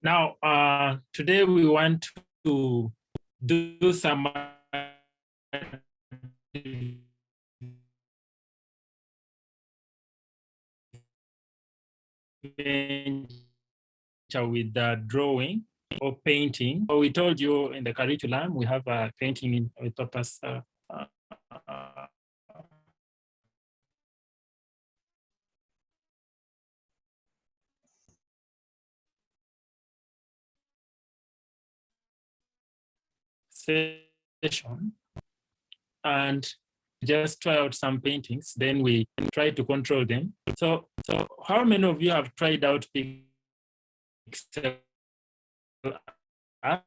Now, today we want to do some with the drawing or painting. So we told you in the curriculum, we have a painting with purpose session, and just try out some paintings, then we try to control them. So how many of you have tried out pixel art?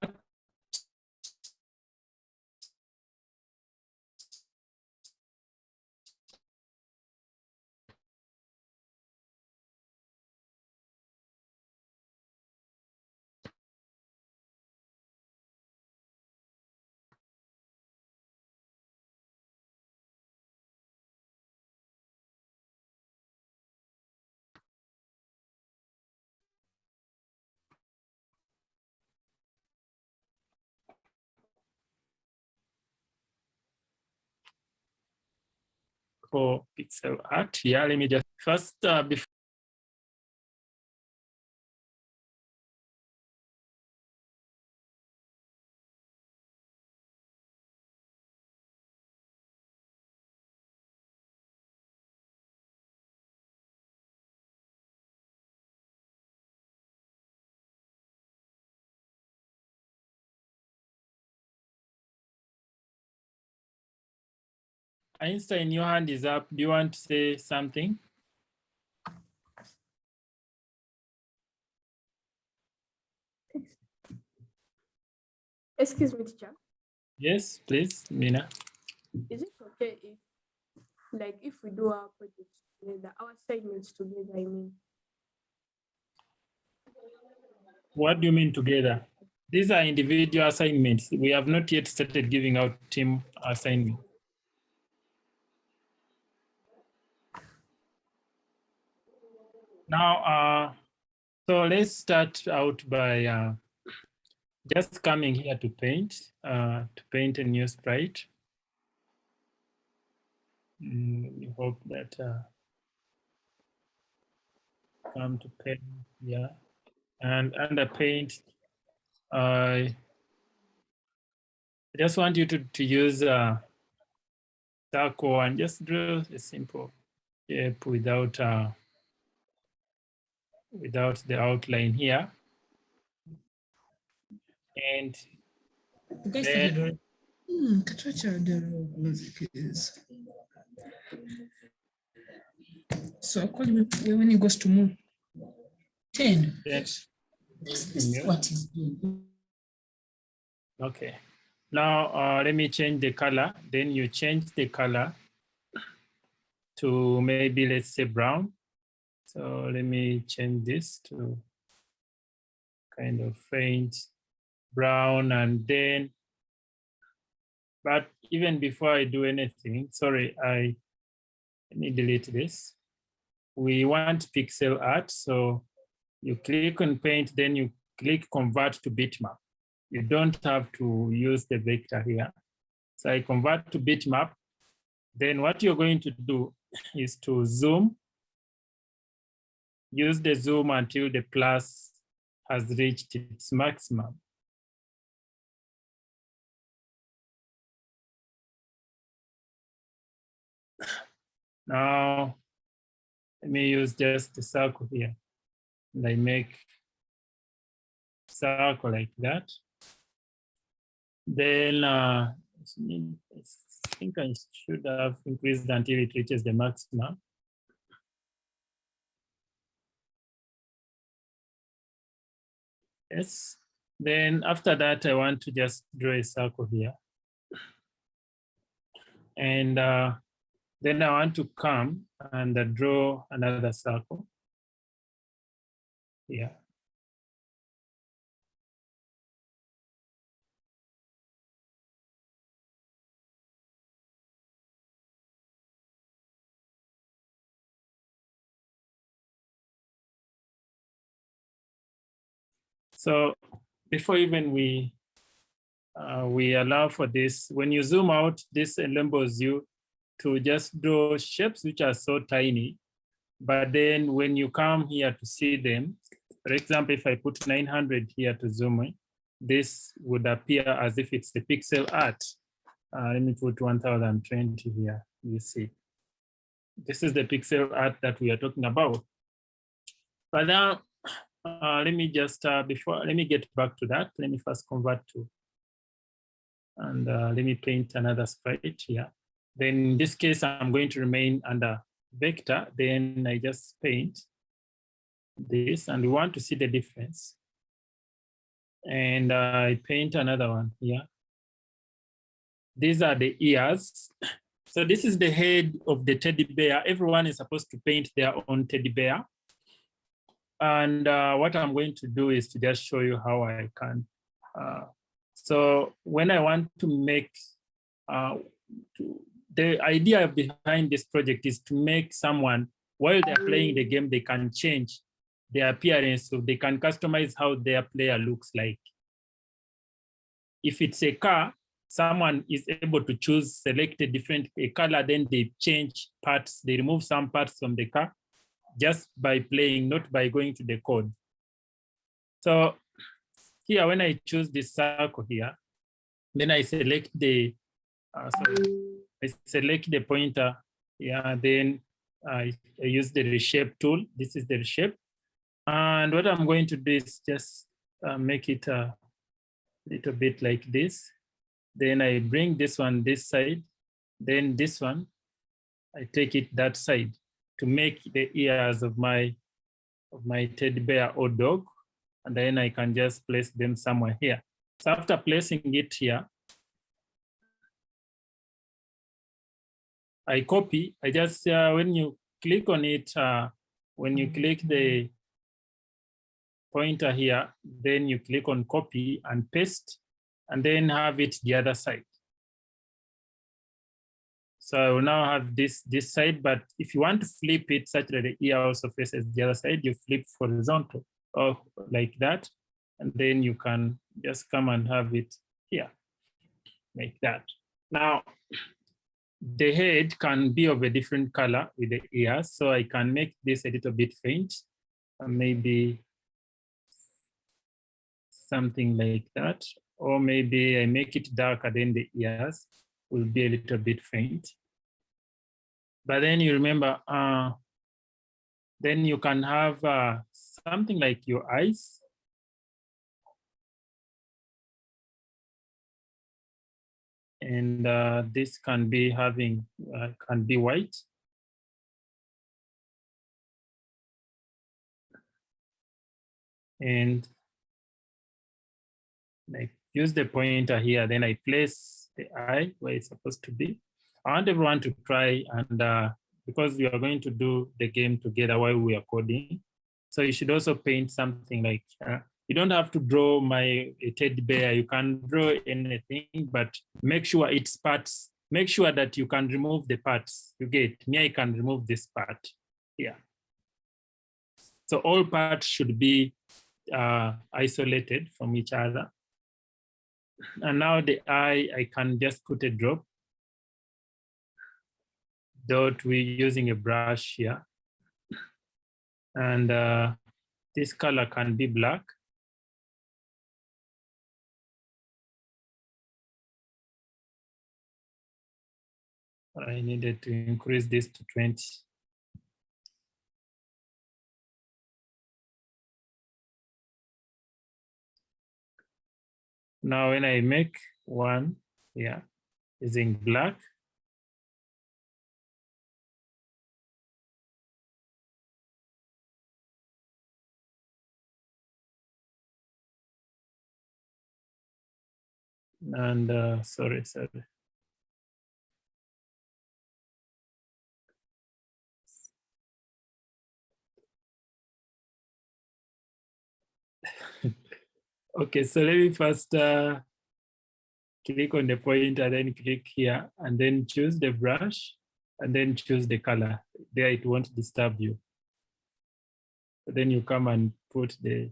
For pixel art here, let me just first before. Einstein, your hand is up. Do you want to say something? Excuse me, teacher. Yes, please, Mina. Is it okay if we do our projects together, our assignments together, I mean? What do you mean together? These are individual assignments. We have not yet started giving out team assignments. Now, so let's start out by just coming here to paint a new sprite. We hope that come to paint here, and under paint, I just want you to use circle and just draw a simple shape without the outline here. And then, so I call you when he goes to move. 10. Yes. This is what he's doing. Okay. Now let me change the color. Then you change the color to maybe, let's say, brown. So let me change this to kind of faint brown, and then, but even before I do anything, sorry, let me delete this. We want pixel art, so you click on paint, then you click convert to bitmap. You don't have to use the vector here. So I convert to bitmap. Then what you're going to do is to zoom. Use the zoom until the plus has reached its maximum. Now, let me use just the circle here. And I make circle like that. Then I think I should have increased until it reaches the maximum. Yes. Then after that, I want to just draw a circle here. And then I want to come and draw another circle here. So before even we allow for this, when you zoom out, this enables you to just draw shapes which are so tiny. But then when you come here to see them, for example, if I put 900 here to zoom in, this would appear as if it's the pixel art. Let me put 1020 here, you see. This is the pixel art that we are talking about. But now, let me just, let me get back to that. Let me first convert to, and let me paint another sprite here. Then in this case, I'm going to remain under vector. Then I just paint this, and we want to see the difference. And I paint another one here. These are the ears. So this is the head of the teddy bear. Everyone is supposed to paint their own teddy bear. And what I'm going to do is to just show you how I can. So when I want to make, the idea behind this project is to make someone, while they're playing the game, they can change their appearance, so they can customize how their player looks like. If it's a car, someone is able to choose, select a different color, then they change parts, they remove some parts from the car just by playing, not by going to the code. So here, when I choose this circle here, then I select the, I select the pointer, yeah, then I use the Reshape tool. This is the Reshape. And what I'm going to do is just make it a little bit like this. Then I bring this one this side, then this one, I take it that side to make the ears of my teddy bear or dog. And then I can just place them somewhere here. So after placing it here, I copy. I just, when you click on it, when you click the pointer here, then you click on copy and paste, and then have it the other side. So I will now have this side, but if you want to flip it such that the ear also faces the other side, you flip horizontal or like that, and then you can just come and have it here, like that. Now, the head can be of a different color with the ears, so I can make this a little bit faint, and maybe something like that, or maybe I make it darker, then the ears will be a little bit faint. But then you remember, then you can have something like your eyes. And this can be having, can be white. And I use the pointer here, then I place the eye where it's supposed to be. I want everyone to try, and because we are going to do the game together while we are coding. So you should also paint something like, you don't have to draw my teddy bear, you can draw anything, but make sure it's parts. Make sure that you can remove the parts. You get me, I can remove this part here. So all parts should be isolated from each other. And now the eye, I can just put a drop dot, we're using a brush here. And this color can be black. I needed to increase this to 20. Now when I make one, yeah, is in black. And sorry. Okay, so let me first click on the pointer, then click here, and then choose the brush, and then choose the color. There it won't disturb you. Then you come and put the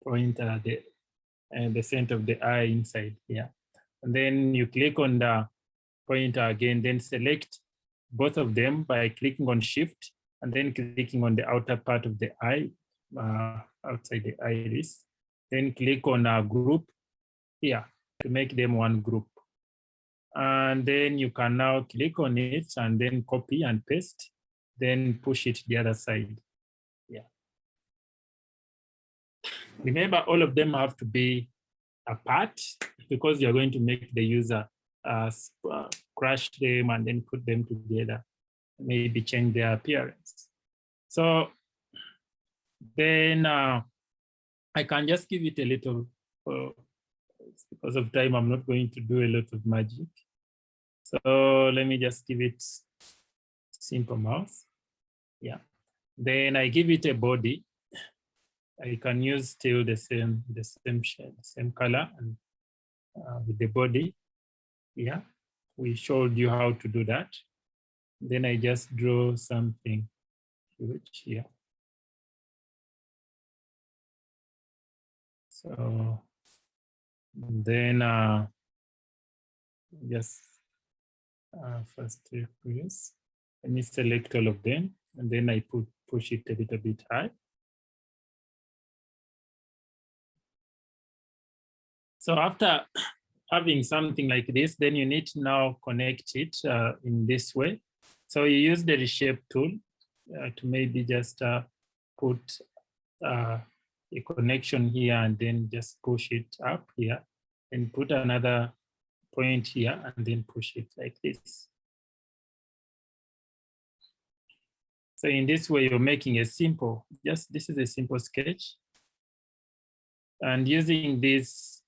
pointer, the center of the eye inside here. And then you click on the pointer again, then select both of them by clicking on Shift and then clicking on the outer part of the eye, outside the iris. Then click on a group here to make them one group. And then you can now click on it and then copy and paste, then push it the other side. Yeah. Remember, all of them have to be apart because you're going to make the user crush them and then put them together, maybe change their appearance. So then I can just give it a little, because of time, I'm not going to do a lot of magic. So let me just give it simple mouse. Yeah. Then I give it a body. I can use still the same shade, same color, and with the body. Yeah, we showed you how to do that. Then I just draw something huge here. So then just first previous. Let me select all of them, and then I push it a little bit high. So after having something like this, then you need to now connect it in this way. So you use the Reshape tool to maybe just put a connection here and then just push it up here and put another point here and then push it like this. So in this way, you're making a simple, this is a simple sketch. And using these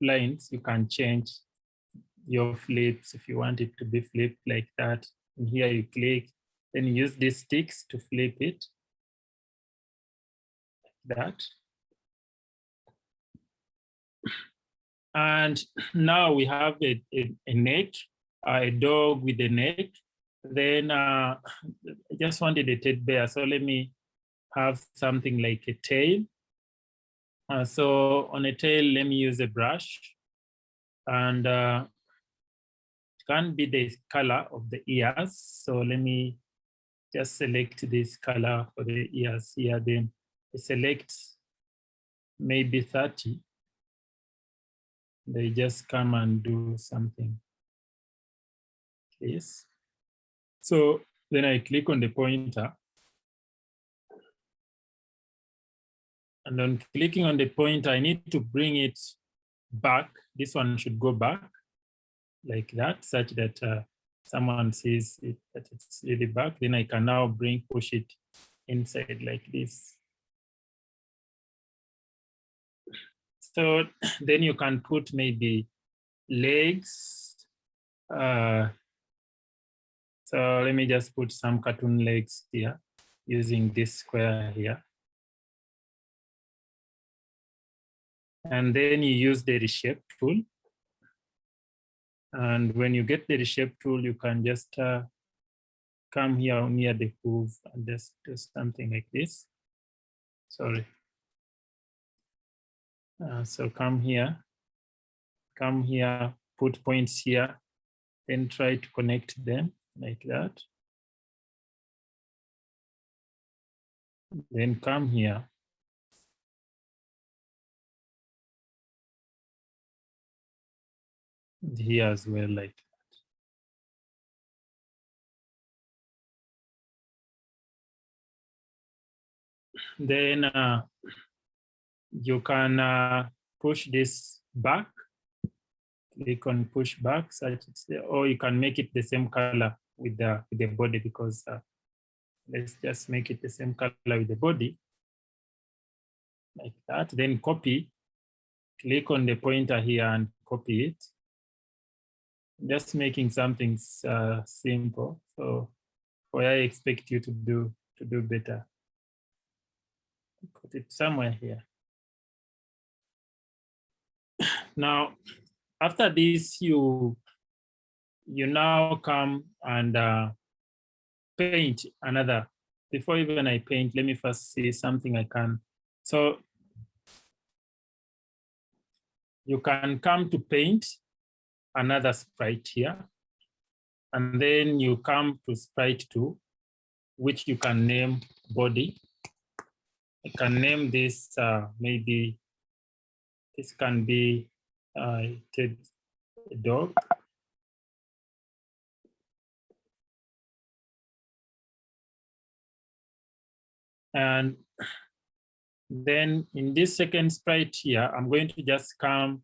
lines, you can change your flips if you want it to be flipped like that. And here you click, then you use these sticks to flip it like that. And now we have a neck, a dog with a neck. Then I just wanted a teddy bear, so let me have something like a tail. So on a tail, let me use a brush, and it can be the color of the ears. So let me just select this color for the ears here. Then I select maybe 30. They just come and do something. Yes. So then I click on the pointer. And on clicking on the pointer, I need to bring it back. This one should go back like that, such that someone sees it, that it's really back. Then I can now push it inside like this. So then you can put maybe legs. So let me just put some cartoon legs here using this square here. And then you use the Reshape tool. And when you get the Reshape tool, you can just come here near the hoof and just do something like this. Sorry. So come here, put points here, then try to connect them like that. Then come here. Here as well, like that. Then you can push this back. Click on push back, such it's there, or you can make it the same color with the body, because let's just make it the same color with the body, like that. Then copy. Click on the pointer here and copy it. Just making something simple. So what I expect you to do better. Put it somewhere here. Now, after this, you now come and paint another. Before even I paint, let me first see something I can. So you can come to paint another sprite here. And then you come to sprite 2, which you can name body. You can name this, maybe this can be a dog. And then in this second sprite here, I'm going to just come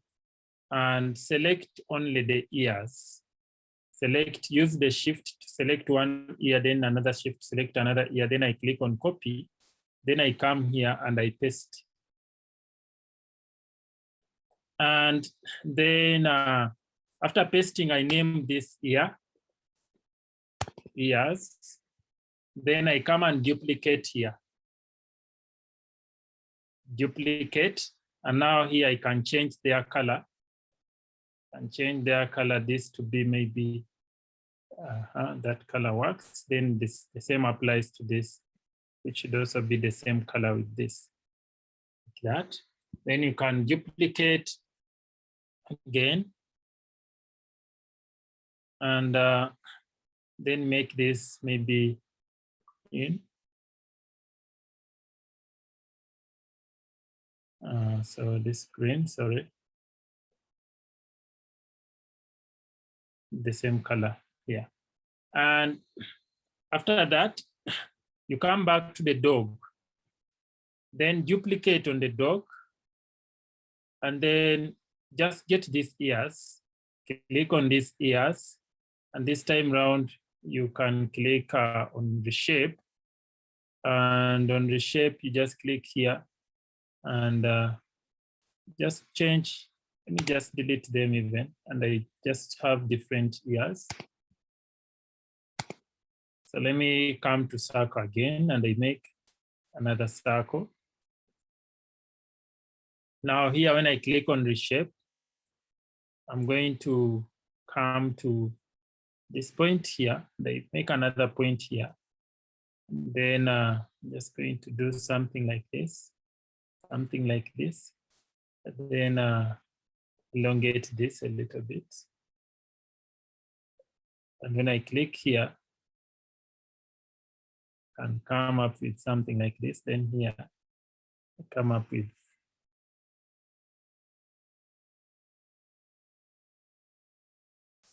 and select only the ears. Use the shift to select one ear, then another shift, select another ear, then I click on copy. Then I come here and I paste. And then after pasting, I name this ears. Then I come and duplicate here. Duplicate, and now here I can change their color. And change their color, this to be maybe, that color works. Then the same applies to this, which should also be the same color with this, like that. Then you can duplicate again, and then make this maybe in. So this green, sorry. The same color here. And after that, you come back to the dog. Then duplicate on the dog. And then just get these ears. Click on these ears. And this time round, you can click on Reshape. And on Reshape, you just click here and just change. Let me just delete them even. And I just have different ears. So let me come to circle again and I make another circle. Now here, when I click on Reshape, I'm going to come to this point here. They make another point here. And then I'm just going to do something like this, and then elongate this a little bit. And when I click here, I can come up with something like this. Then here, I come up with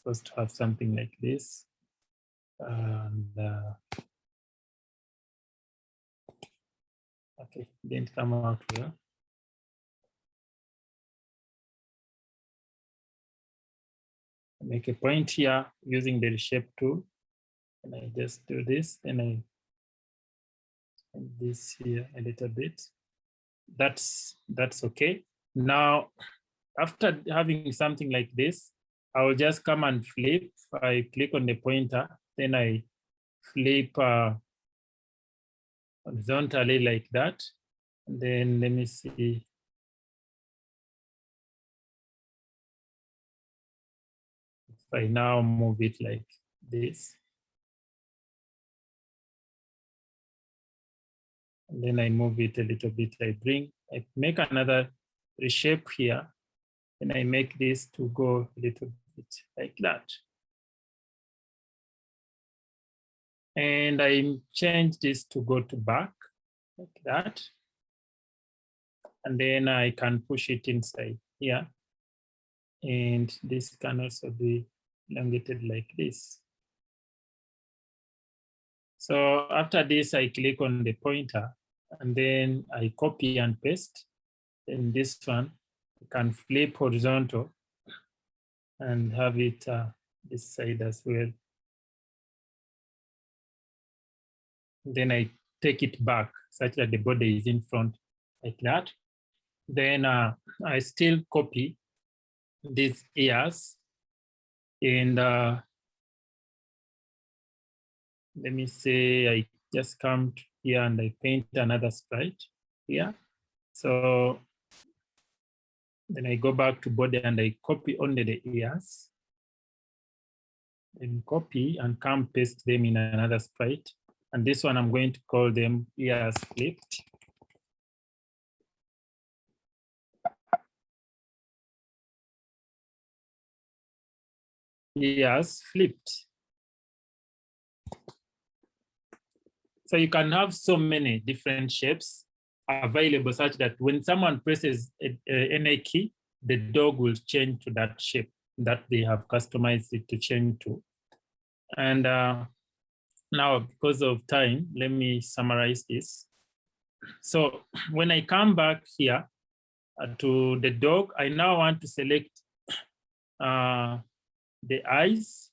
supposed to have something like this. And okay, didn't come out here. Make a point here using the Reshape tool. And I just do this, and I and this here a little bit. That's okay. Now, after having something like this, I will just come and flip. I click on the pointer, then I flip horizontally like that. And then let me see. If I now move it like this. And then I move it a little bit. I make another reshape here. And I make this to go a little bit like that. And I change this to go to back like that. And then I can push it inside here. And this can also be elongated like this. So after this, I click on the pointer and then I copy and paste. Then this one, I can flip horizontal and have it this side as well. Then I take it back such that the body is in front like that. Then I still copy these ears and let me say I just come here and I paint another sprite here. So then I go back to body and I copy only the ears. Then copy and come paste them in another sprite. And this one I'm going to call them ears flipped. ears flipped. So you can have so many different shapes available such that when someone presses any key, the dog will change to that shape that they have customized it to change to. And now, because of time, let me summarize this. So when I come back here to the dog, I now want to select the eyes.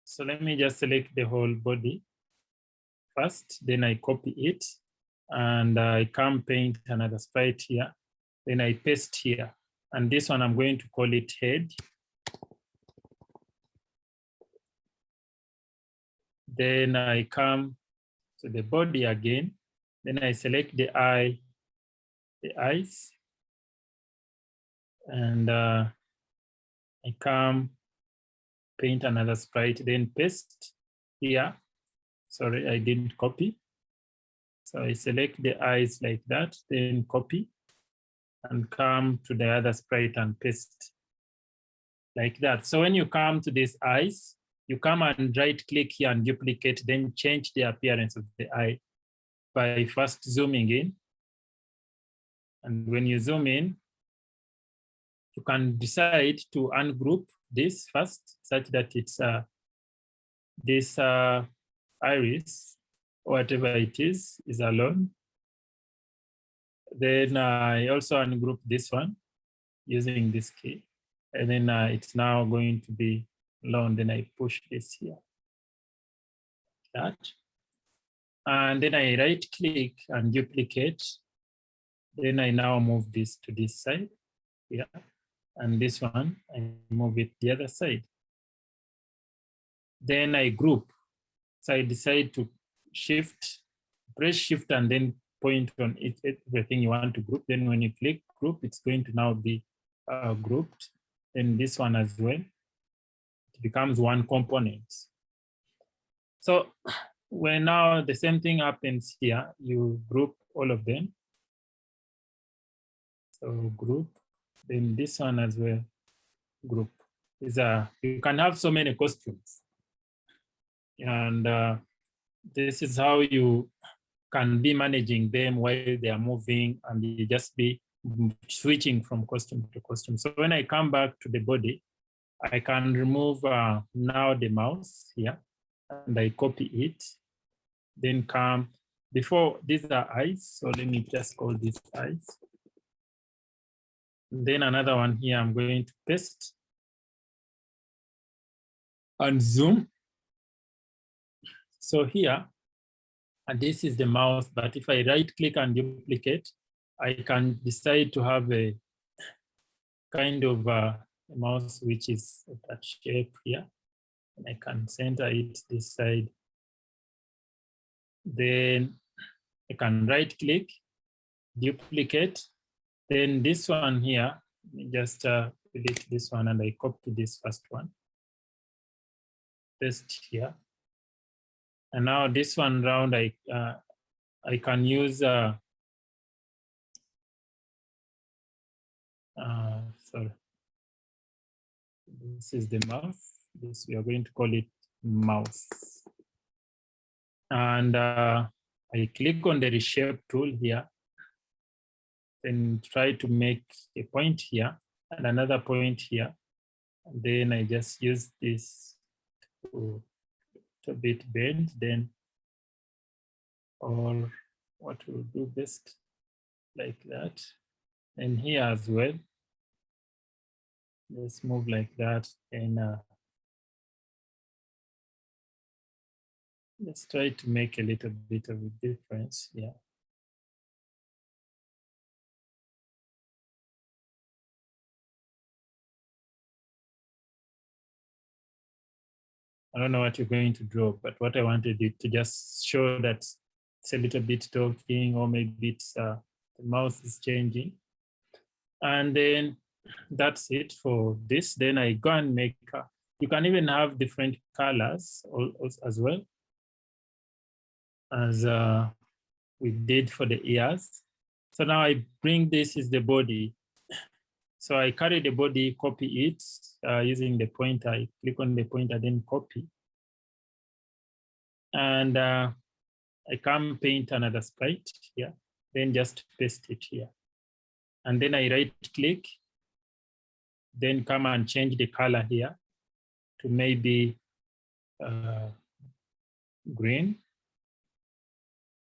So let me just select the whole body first, then I copy it, and I come paint another sprite here, then I paste here. And this one, I'm going to call it head. Then I come to the body again, then I select the eye, the eyes, and I come paint another sprite, then paste here. Sorry, I didn't copy. So I select the eyes like that, then copy, and come to the other sprite and paste like that. So when you come to these eyes, you come and right click here and duplicate, then change the appearance of the eye by first zooming in. And when you zoom in, you can decide to ungroup this first such that it's this iris, or whatever it is alone. Then I also ungroup this one using this key. And then it's now going to be alone. Then I push this here. That. And then I right click and duplicate. Then I now move this to this side here. And this one, I move it the other side. Then I group. So I decide to press shift and then point on it, everything you want to group. Then when you click group, it's going to now be grouped. Then this one as well, it becomes one component. So when now the same thing happens here, you group all of them. So group, then this one as well, group. You can have so many costumes. And this is how you can be managing them while they are moving, and you just be switching from costume to costume. So when I come back to the body, I can remove now the mouse here, and I copy it, then come, before these are eyes, so let me just call these eyes. Then another one here, I'm going to paste and zoom. So here, and this is the mouse, but if I right click and duplicate, I can decide to have a kind of a mouse which is that shape here. And I can center it this side. Then I can right click, duplicate. Then this one here, just delete this one and I copy this first one. Paste here. And now this one round, I can use, sorry. This is the mouse. This we are going to call it mouse. And I click on the Reshape tool here, then try to make a point here and another point here. And then I just use this to a bit bend, then, or what we'll do best, like that. And here as well, let's move like that. And let's try to make a little bit of a difference here. I don't know what you're going to draw, but what I wanted to just show that it's a little bit talking, or maybe it's the mouse is changing. And then that's it for this. Then I go and make, you can even have different colors as well, as we did for the ears. So now I bring this is the body. So I carry the body, copy it using the pointer. I click on the pointer, then copy. And I come paint another sprite here, then just paste it here. And then I right click, then come and change the color here to maybe green.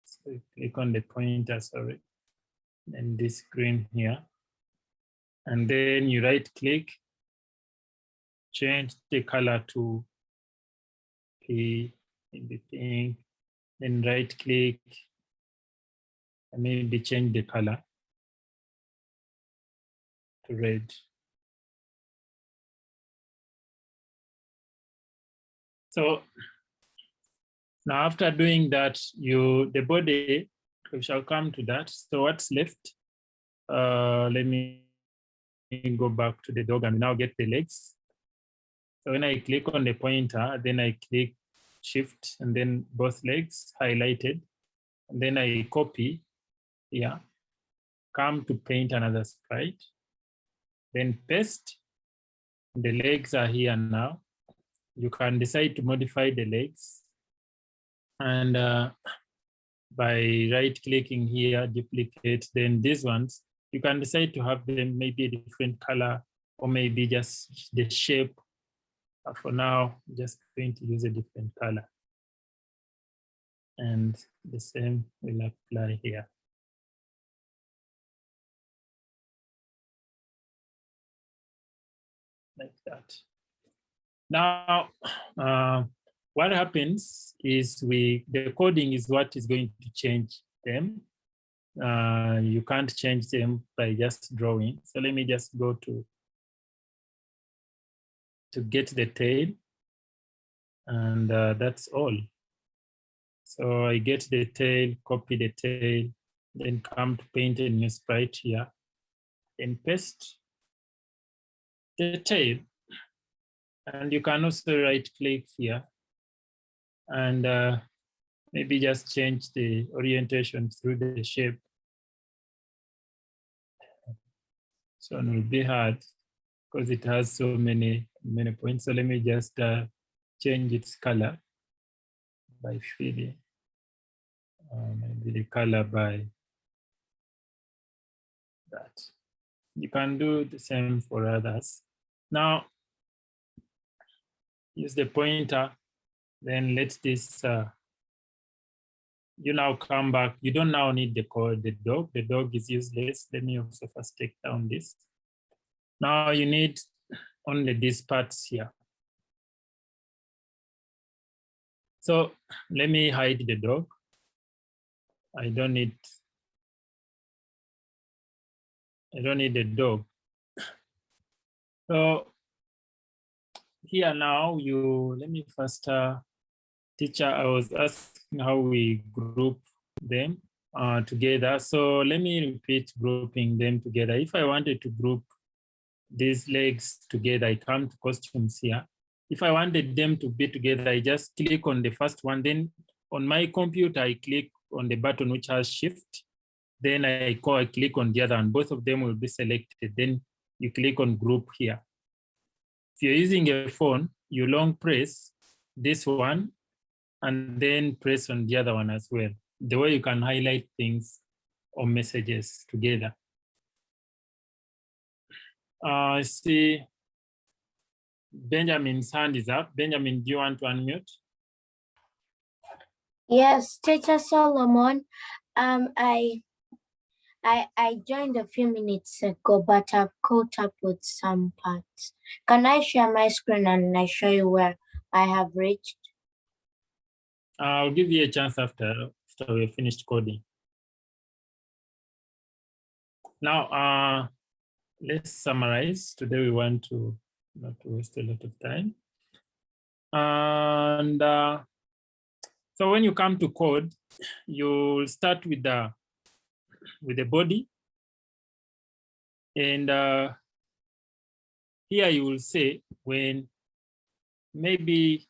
So click on the pointer, sorry, and this green here. And then you right click, change the color to P in the pink, then right click, and maybe change the color to red. So now after doing that, the body, we shall come to that. So what's left? Let me go back to the dog and now get the legs. So when I click on the pointer, then I click shift and then both legs highlighted. And then I copy here, come to paint another sprite, then paste. The legs are here now. You can decide to modify the legs. And by right clicking here, duplicate, then these ones, you can decide to have them maybe a different color or maybe just the shape. For now, just going to use a different color. And the same will apply here. Like that. Now, what happens is the coding is what is going to change them. You can't change them by just drawing. So let me just go to get the tail. And that's all. So I get the tail, copy the tail, then come to paint a new sprite here, then paste the tail. And you can also right click here and maybe just change the orientation through the shape. So it will be hard because it has so many points. So let me just change its color by filling. Maybe the color by that. You can do the same for others. Now, use the pointer, then let this, you now come back. You don't now need the code, the dog. The dog is useless. Let me also first take down this. Now you need only these parts here. So let me hide the dog. I don't need the dog. So here now let me first, teacher, I was asking how we group them together. So let me repeat grouping them together. If I wanted to group these legs together, I come to costumes here. If I wanted them to be together, I just click on the first one. Then on my computer, I click on the button which has shift. Then I click on the other and both of them will be selected. Then you click on group here. If you're using a phone, you long press this one and then press on the other one as well. The way you can highlight things or messages together. I see Benjamin's hand is up. Benjamin, do you want to unmute? Yes, Teacher Solomon. I joined a few minutes ago, but I've caught up with some parts. Can I share my screen and I show you where I have reached? I'll give you a chance after we finished coding. Now, let's summarize. Today we want to not waste a lot of time. And so when you come to code, you'll start with the body. And here you will say when maybe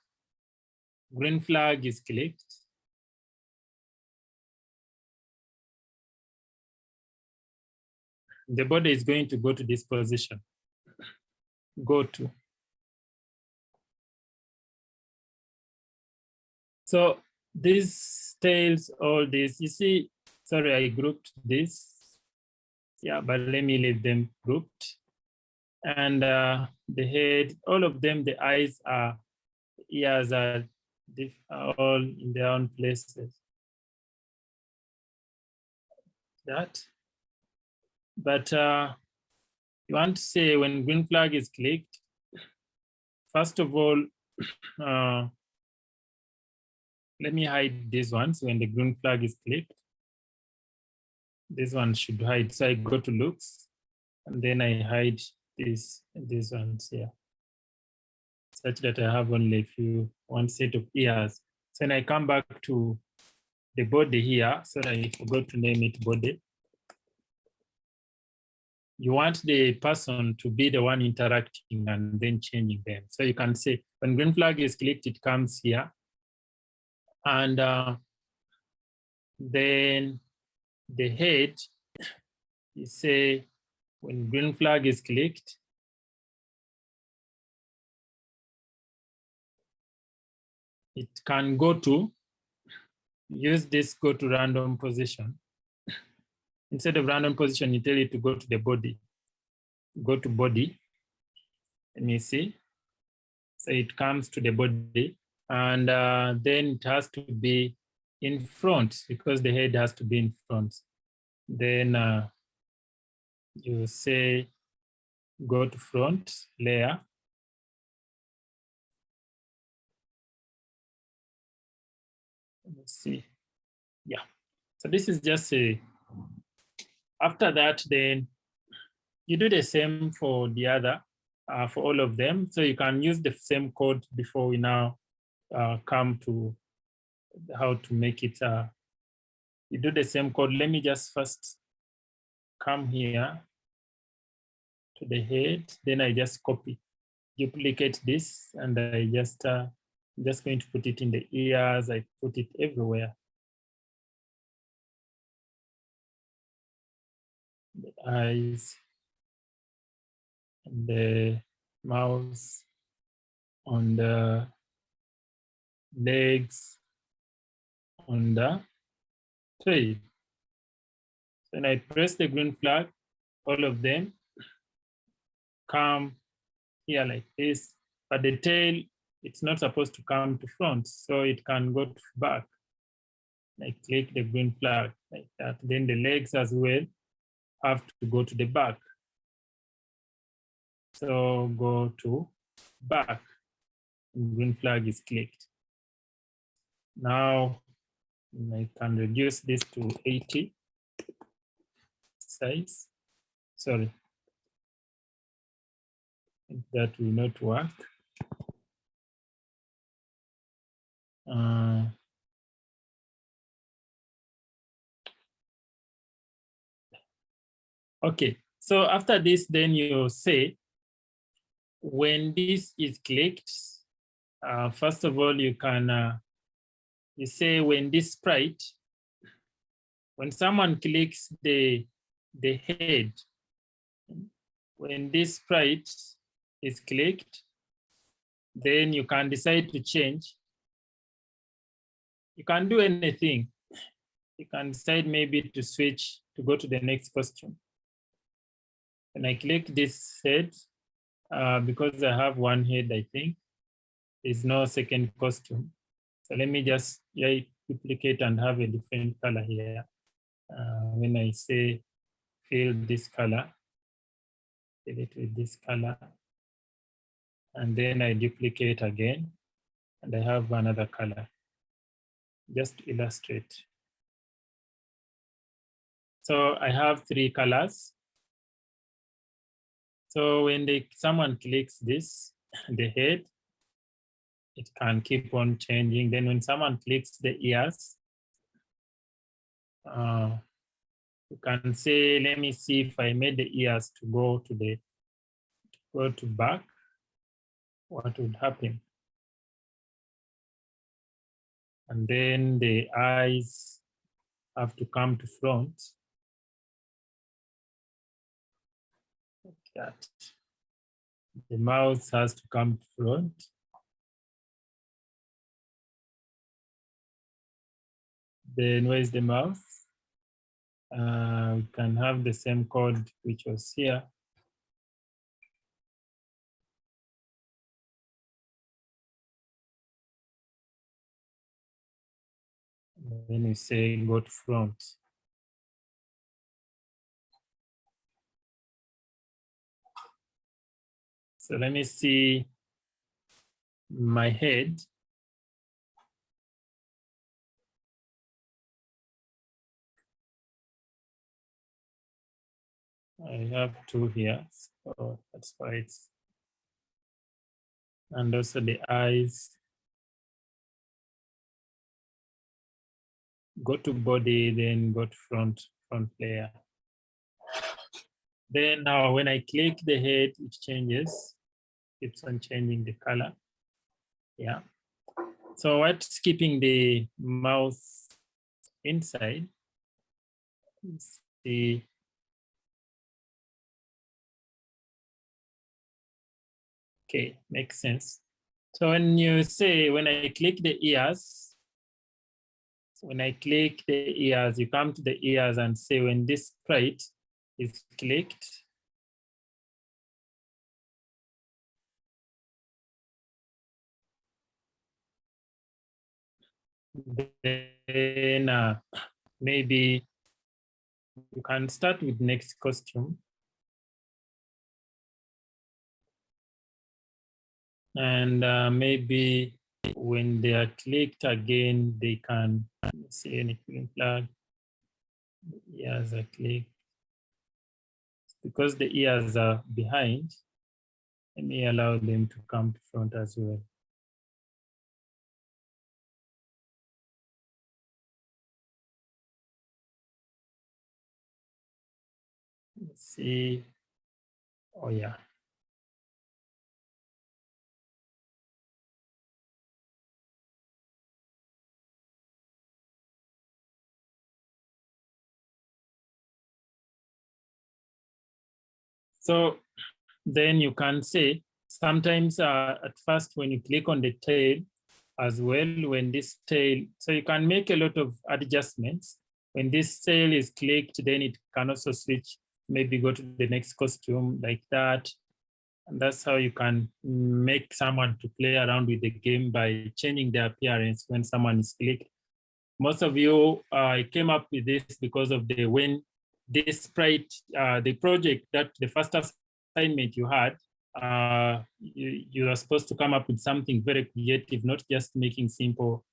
green flag is clicked, The body is going to go to this position. Go to. So this tails all this. You see, sorry, I grouped this. Yeah, but let me leave them grouped. And the head, all of them, the eyes are, ears are all in their own places. That. But you want to say when green flag is clicked, first of all, let me hide these ones when the green flag is clicked. This one should hide. So I go to looks and then I hide these ones here, such that I have only one set of ears. So when I come back to the body here, so I forgot to name it body. You want the person to be the one interacting and then changing them. So you can say when green flag is clicked, it comes here. And then the head, you say when green flag is clicked, it can go to, use this go to random position. Instead of random position, you tell it to go to the body. Go to body. Let me see. So it comes to the body. And then it has to be in front because the head has to be in front. Then you say go to front layer. Let's see. Yeah. So this is just a, after that, then you do the same for the other, for all of them. So you can use the same code before we now come to how to make it. You do the same code. Let me just first come here to the head. Then I just copy, duplicate this, and I just going to put it in the ears. I put it everywhere. The eyes, and the mouth, on the legs, on the tail. When I press the green flag, all of them come here like this, but the tail, it's not supposed to come to front, so it can go to back. I click the green flag like that. Then the legs as well have to go to the back. So go to back, and green flag is clicked. Now I can reduce this to 80 size. Sorry, that will not work. Okay, so after this, then you say, when this is clicked, first of all, you can, you say when this sprite, when someone clicks the head, when this sprite is clicked, then you can decide to change. You can do anything. You can decide maybe to switch, to go to the next costume. When I click this head, because I have one head, I think, there's no second costume. So let me just duplicate and have a different color here. When I say fill this color, fill it with this color, and then I duplicate again, and I have another color, just to illustrate. So I have 3 colors. So when someone clicks this, the head, it can keep on changing. Then when someone clicks the ears, you can say, let me see if I made the ears to go to back, what would happen? And then the eyes have to come to front. that. The mouse has to come to front. Then where's the mouse? We can have the same code which was here. Then you say go to front. So let me see my head. I have two here, so that's why it's, and also the eyes. Go to body, then go to front layer. Then now when I click the head, it changes, keeps on changing the color. Yeah. So what's keeping the mouse inside? Let's see. Okay, makes sense. So when you say, when I click the ears, when I click the ears, you come to the ears and say when this sprite is clicked, then maybe you can start with next costume. And maybe when they are clicked again, they can see any flag. The ears are clicked. Because the ears are behind, let me allow them to come to front as well. Let's see. Oh, yeah. So then you can say, sometimes at first when you click on the tail as well, when this tail, so you can make a lot of adjustments. When this tail is clicked, then it can also switch, maybe go to the next costume like that. And that's how you can make someone to play around with the game by changing the appearance when someone is clicked. Most of you came up with this because of the when this sprite, the project that the first assignment you had, you are supposed to come up with something very creative, not just making simple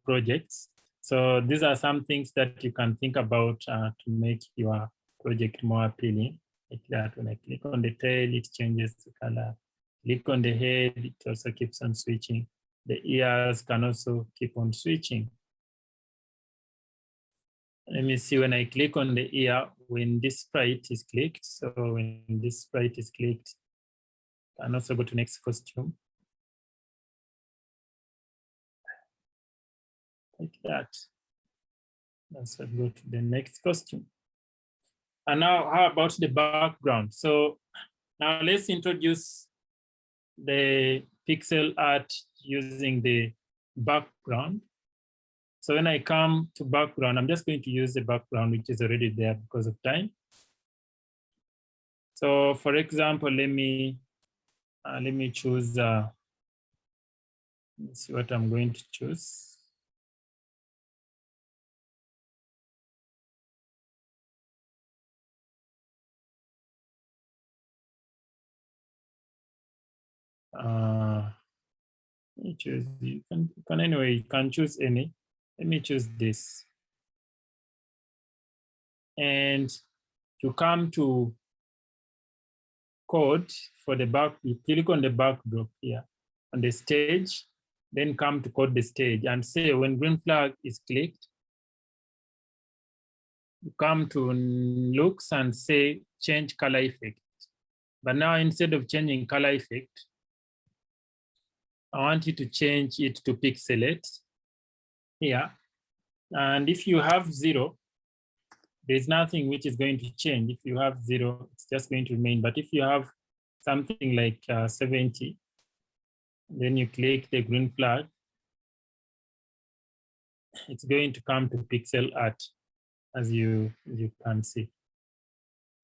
projects. So these are some things that you can think about to make your project more appealing. Like that, when I click on the tail, it changes the color. Click on the head, it also keeps on switching. The ears can also keep on switching. Let me see when I click on the ear, when this sprite is clicked. So when this sprite is clicked, I can also go to next costume. Like that. Let's go to the next costume. And now how about the background? So now let's introduce the pixel art using the background. So when I come to background, I'm just going to use the background, which is already there because of time. So for example, let me choose, let's see what I'm going to choose. Choose, you can anyway, you can choose any. Let me choose this. And you come to code for the back, you click on the backdrop here on the stage, then come to code the stage and say when green flag is clicked, you come to looks and say change color effect. But now instead of changing color effect, I want you to change it to pixelate here. And if you have 0, there's nothing which is going to change. If you have 0, it's just going to remain. But if you have something like 70, then you click the green flag, it's going to come to pixel art, as you can see.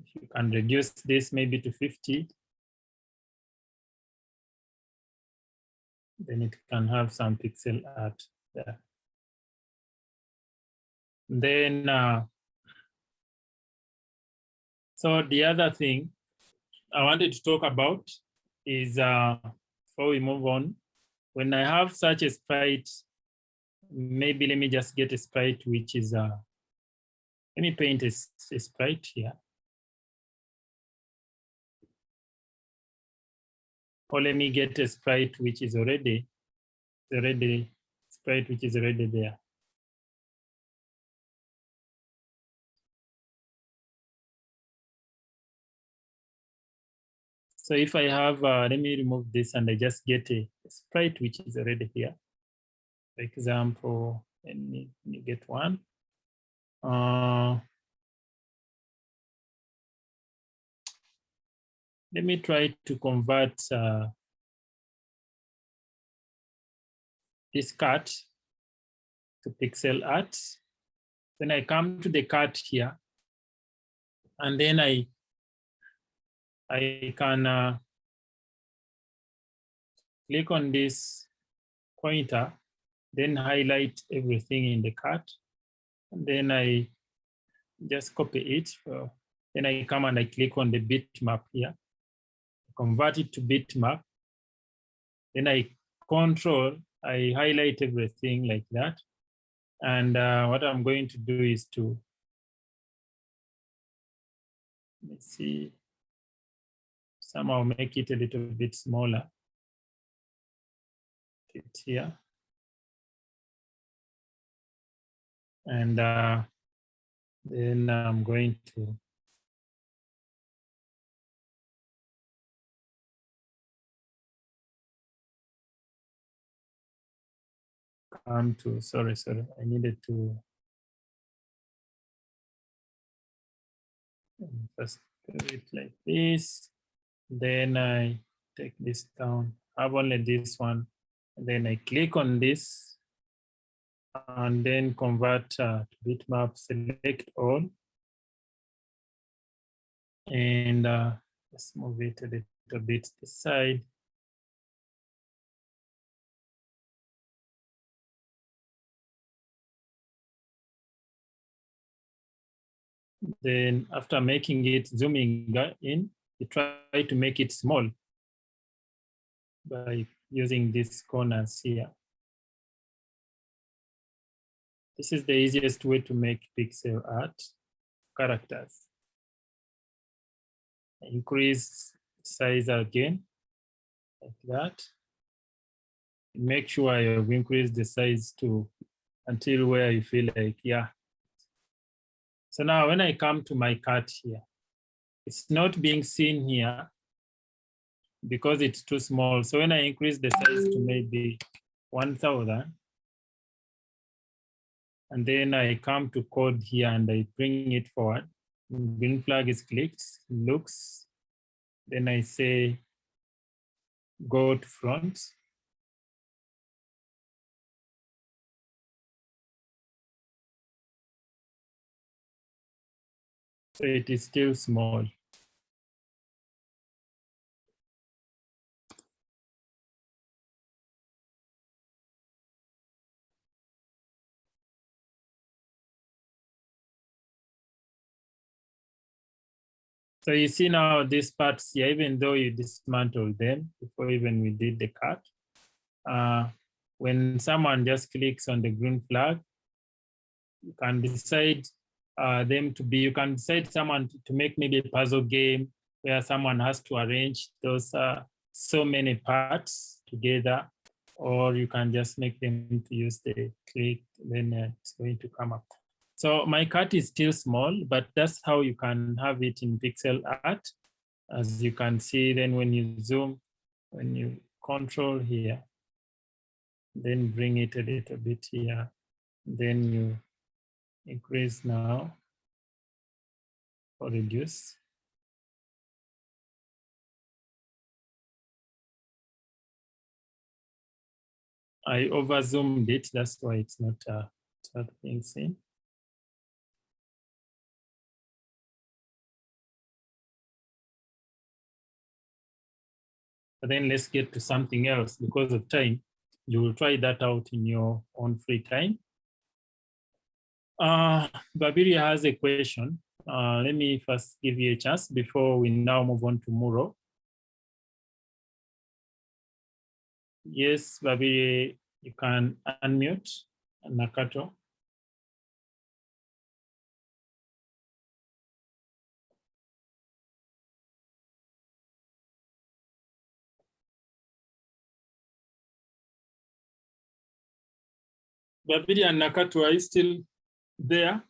If you can reduce this maybe to 50, then it can have some pixel art there. Then, so the other thing I wanted to talk about is, before we move on, when I have such a sprite, maybe let me just get a sprite which is, let me paint a sprite here. Or let me get a sprite which is already sprite which is already there. So if I have, let me remove this and I just get a sprite which is already here. For example, let me get one. Let me try to convert this cat to pixel art. Then I come to the cat here, and then I can click on this pointer, then highlight everything in the cat, and then I just copy it. Then I come and I click on the bitmap here, convert it to bitmap. Then I highlight everything like that. And what I'm going to do is to, let's see, somehow make it a little bit smaller. Put it here. And then I'm going to come to, sorry, I needed to first do it like this. Then I take this down, I have only this one. And then I click on this and then convert to bitmap, select all. And let's move it a little bit to the side. Then after making it, zooming in, you try to make it small by using these corners here. This is the easiest way to make pixel art characters. Increase size again, like that. Make sure you increase the size to until where you feel like, yeah. So now when I come to my cat here, it's not being seen here because it's too small. So when I increase the size to maybe 1000, and then I come to code here and I bring it forward, green flag is clicked, looks, then I say go to front. So it is still small. So you see now these parts here, even though you dismantled them before even we did the cut, when someone just clicks on the green flag, you can decide you can decide someone to make maybe a puzzle game where someone has to arrange those so many parts together, or you can just make them to use the click, then it's going to come up. So my cat is still small, but that's how you can have it in pixel art. As you can see, then when you zoom, when you control here, then bring it a little bit here, then you increase now. or reduce. I over zoomed it, that's why it's not being seen. But then let's get to something else because of time. You will try that out in your own free time. Babiria has a question. Let me first give you a chance before we now move on to Mural. Yes, Babiria, you can unmute Nakato. Babiria and Nakato, are you still there?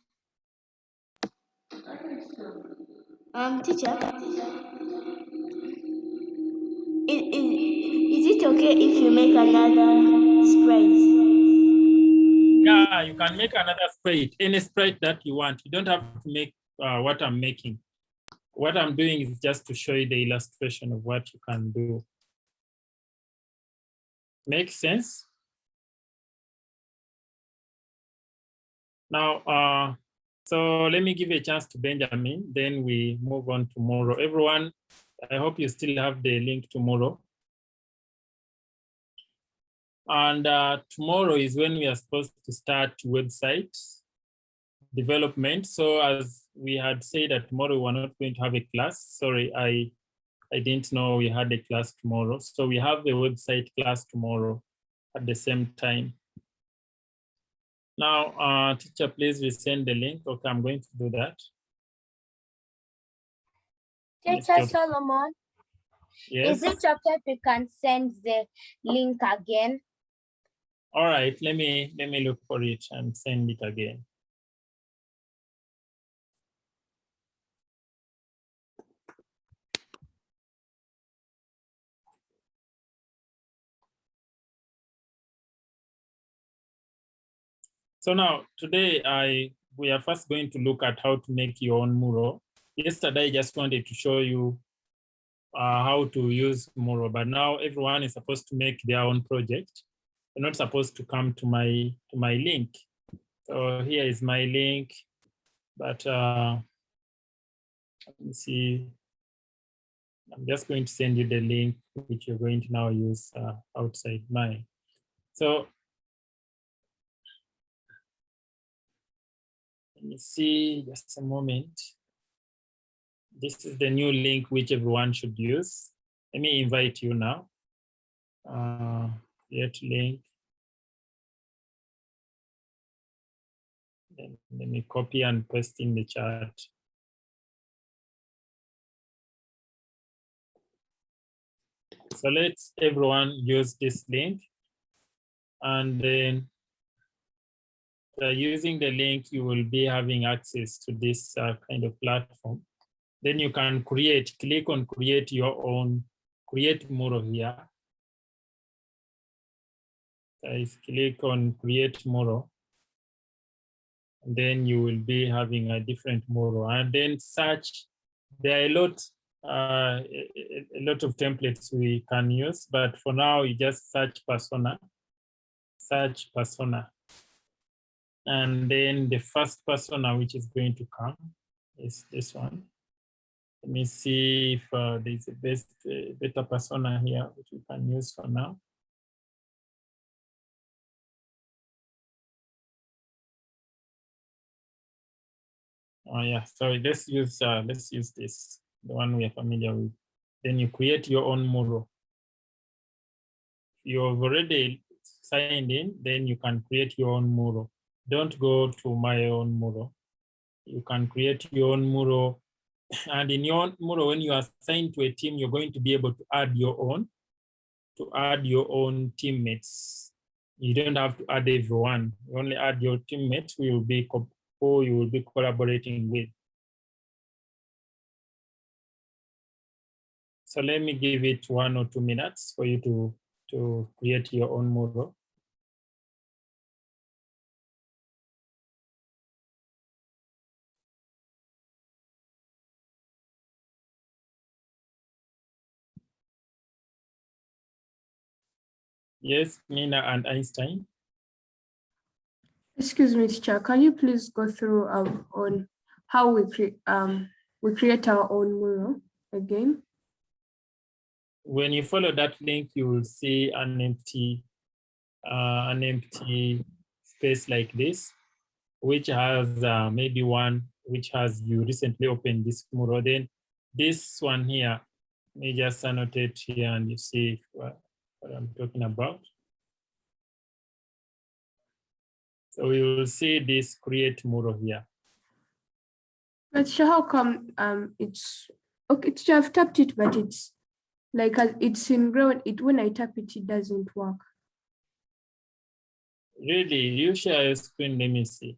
Teacher, is it okay if you make another sprite? Yeah, you can make another sprite, any sprite that you want. You don't have to make what I'm making. What I'm doing is just to show you the illustration of what you can do. Make sense? Now, so let me give a chance to Benjamin, then we move on to Mural. Everyone, I hope you still have the link to Mural. And tomorrow is when we are supposed to start website development. So as we had said that tomorrow we're not going to have a class. Sorry, I didn't know we had a class tomorrow. So we have a website class tomorrow at the same time. Now, teacher, please resend the link. Okay, I'm going to do that. Teacher Solomon, Yes. is it okay if you can send the link again? All right, let me look for it and send it again. So now today we are first going to look at how to make your own Mural. Yesterday I just wanted to show you how to use Mural, but now everyone is supposed to make their own project. They're not supposed to come to my link. So here is my link, but let me see. I'm just going to send you the link which you're going to now use outside mine. So let me see, just a moment. This is the new link which everyone should use. Let me invite you now. Create link. Then let me copy and paste in the chat. So let's everyone use this link. And then using the link, you will be having access to this kind of platform. Then you can click on create your own, create Mural here. Guys, click on create Mural. And then you will be having a different Mural. And then search, there are a lot of templates we can use, but for now you just search persona. And then the first persona which is going to come is this one. Let me see if there's a better persona here which we can use for now. Oh yeah, sorry, let's use this, the one we are familiar with. Then you create your own Mural. You've already signed in, then you can create your own Mural. Don't go to my own Mural. You can create your own Mural. And in your Mural, when you are assigned to a team, you're going to be able to add your own teammates. You don't have to add everyone. You only add your teammates who you will be collaborating with. So let me give it 1 or 2 minutes for you to create your own Mural. Yes, Nina and Einstein. Excuse me, teacher. Can you please go through on how we create our own mural again? When you follow that link, you will see an empty space like this, which has maybe one which has you recently opened this mural. Then this one here, may just annotate here and you see what I'm talking about. So we will see this create mural here. But how come it's okay? Teacher, I've tapped it, but it's like it's in ground. When I tap it, it doesn't work. Really, you share your screen, let me see.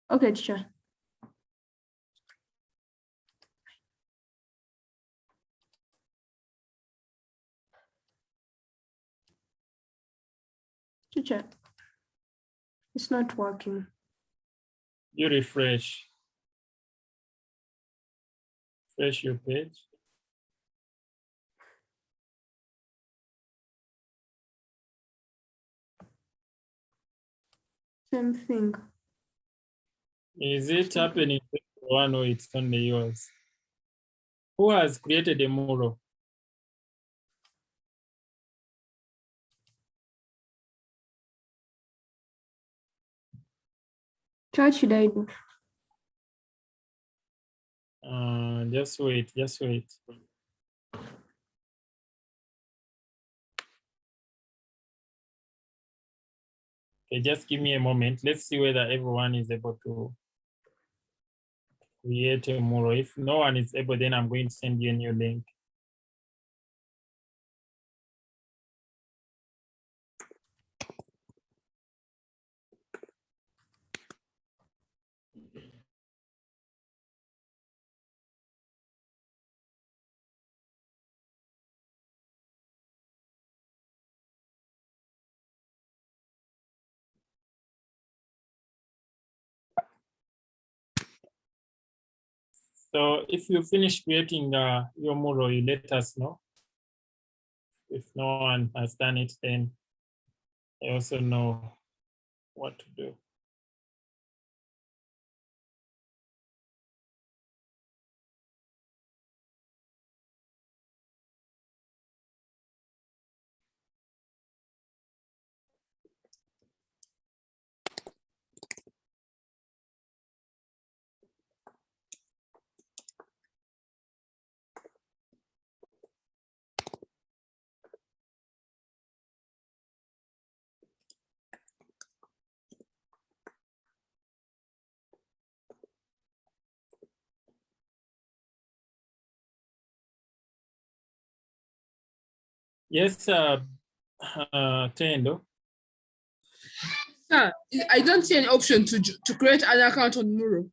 Okay, teacher. Teacher, it's not working. You refresh your page. Same thing. Is it happening to everyone or it's only yours? Who has created a mural? What should I do? Just wait, just wait. Okay, just give me a moment. Let's see whether everyone is able to create a mural. If no one is able, then I'm going to send you a new link. So if you finish creating your mural, you let us know. If no one has done it, then I also know what to do. Yes, Tendo. Sir, I don't see an option to create an account on Mural.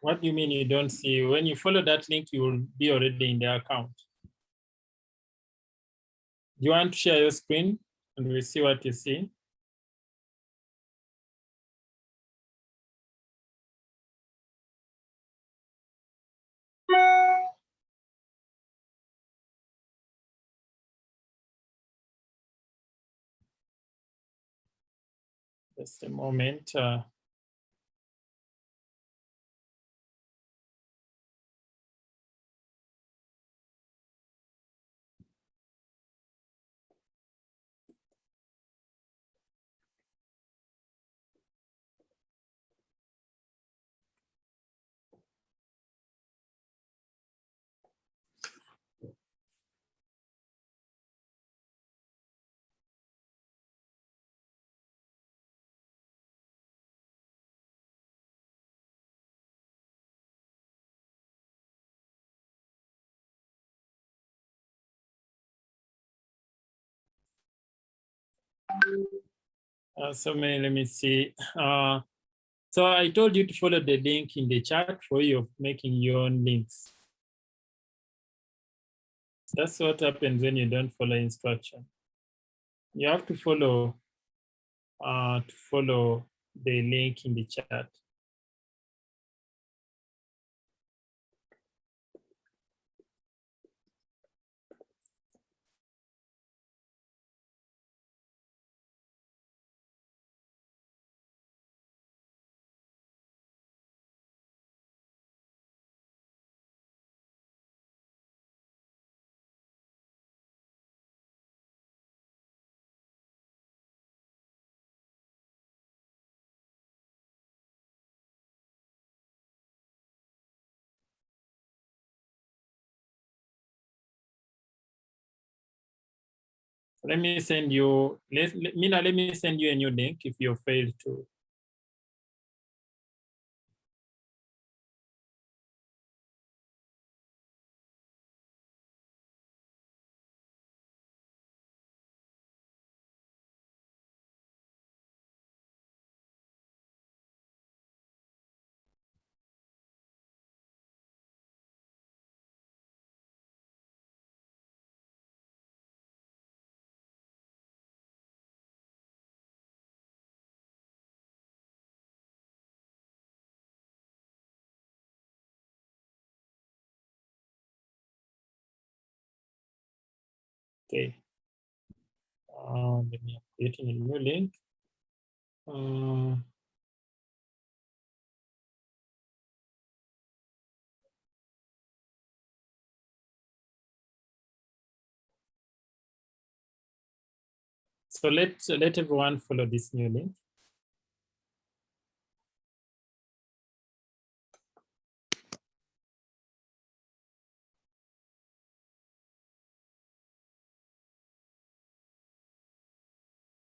What do you mean you don't see? When you follow that link, you will be already in the account. Do you want to share your screen and we'll see what you see? Just a moment. So let me see. So I told you to follow the link in the chat for you of making your own links. That's what happens when you don't follow instruction. You have to follow the link in the chat. Let me send you, Mina, let me send you a new link if you failed to. Okay. Let me create a new link. So let everyone follow this new link.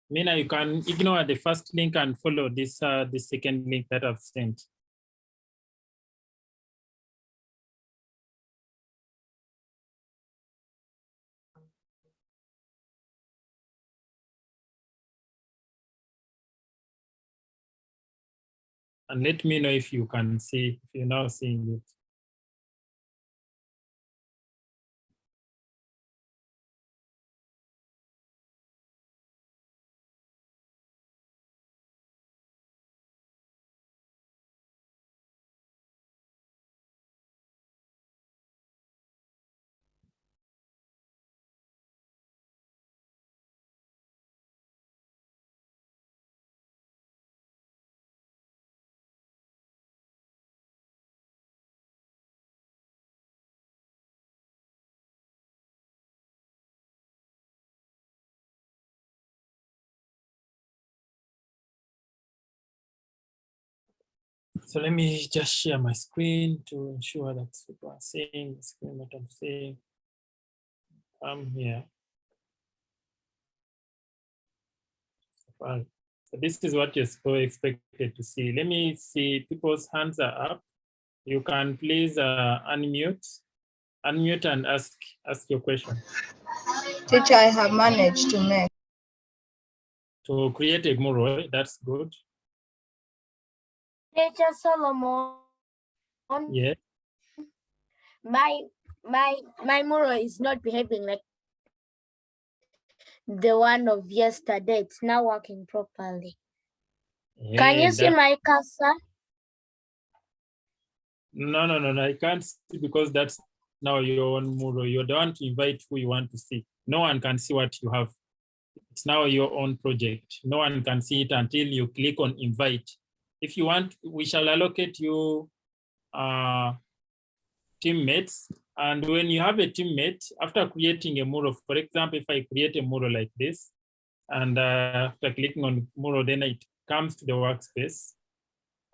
Mina, you can ignore the first link and follow this the second link that I've sent. And let me know if you can see, if you're now seeing it. So let me just share my screen to ensure that people are seeing the screen that I'm seeing. I'm here. So this is what you're so expected to see. Let me see, people's hands are up. You can please unmute and ask your question. Teacher, I have managed to make. To create a mural, that's good. Teacher Solomon. Yeah. My mural is not behaving like the one of yesterday. It's now working properly. Can you see my cursor? No, I can't see because that's now your own mural. You're the one to invite who you want to see. No one can see what you have. It's now your own project. No one can see it until you click on invite. If you want, we shall allocate you teammates. And when you have a teammate, after creating a mural, for example, if I create a mural like this, and after clicking on mural, then it comes to the workspace.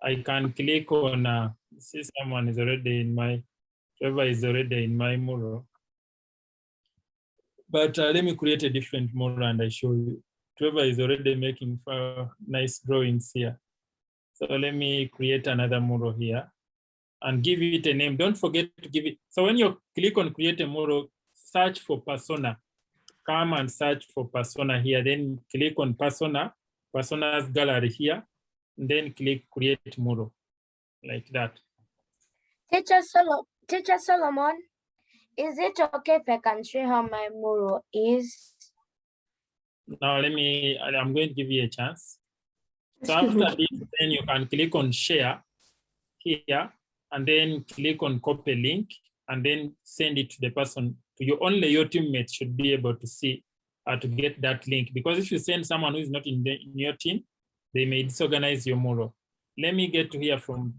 I can click on, see someone is already in my, Trevor is already in my mural. But let me create a different mural and I show you. Trevor is already making nice drawings here. So let me create another mural here and give it a name. Don't forget to give it. So when you click on create a mural, search for persona. Come and search for persona here. Then click on persona's gallery here. And then click create mural, like that. Teacher Solomon, is it okay if I can show how my mural is? Now I'm going to give you a chance. So after this, then you can click on share here and then click on copy link and then send it to the person. Only your teammates should be able to see to get that link, because if you send someone who is not in your team, they may disorganize your mural. Let me get to hear from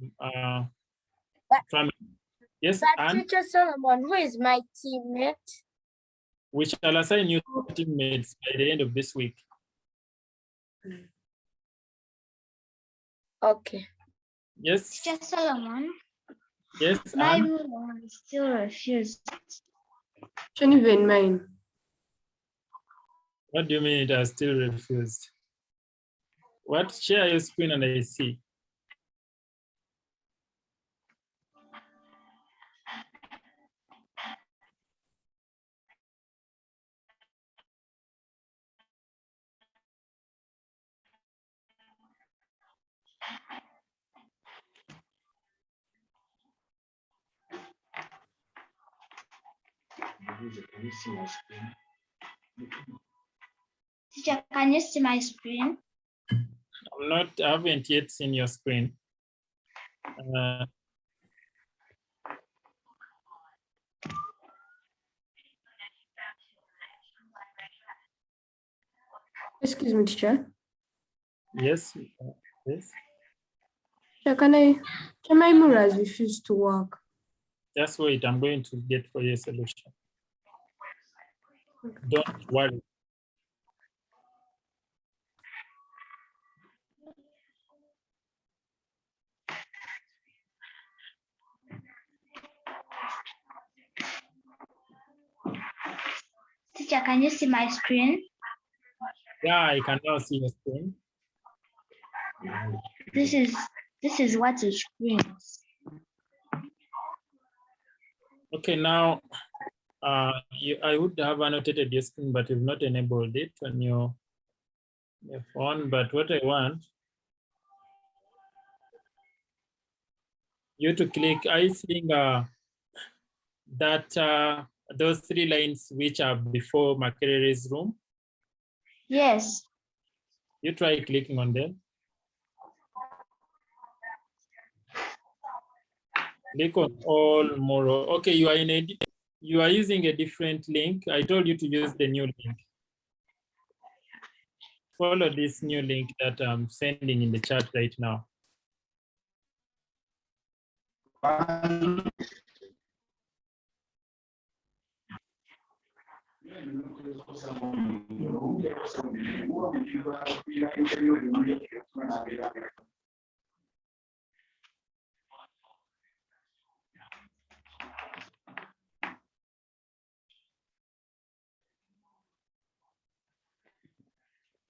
yes. But Teacher Solomon, who is my teammate? We shall assign you teammates by the end of this week. Okay. Yes. Teacher Solomon. Yes. My mural still refused. Even mine. What do you mean it has still refused? What? Share your screen and I see. Teacher, can you see my screen? I haven't yet seen your screen. Excuse me, teacher. Yes, yes. Teacher, my murals refuse to work? Just wait, I'm going to get for you a solution. Don't worry. Teacher, can you see my screen? Yeah, I can now see your screen. This is what the screen is. Okay, now I would have annotated your screen, but you've not enabled it on your phone. But what I want you to click, I think that those 3 lines which are before Makerere's room, Yes. you try clicking on them. Click on all Mural. Okay, you are using a different link. I told you to use the new link. Follow this new link that I'm sending in the chat right now.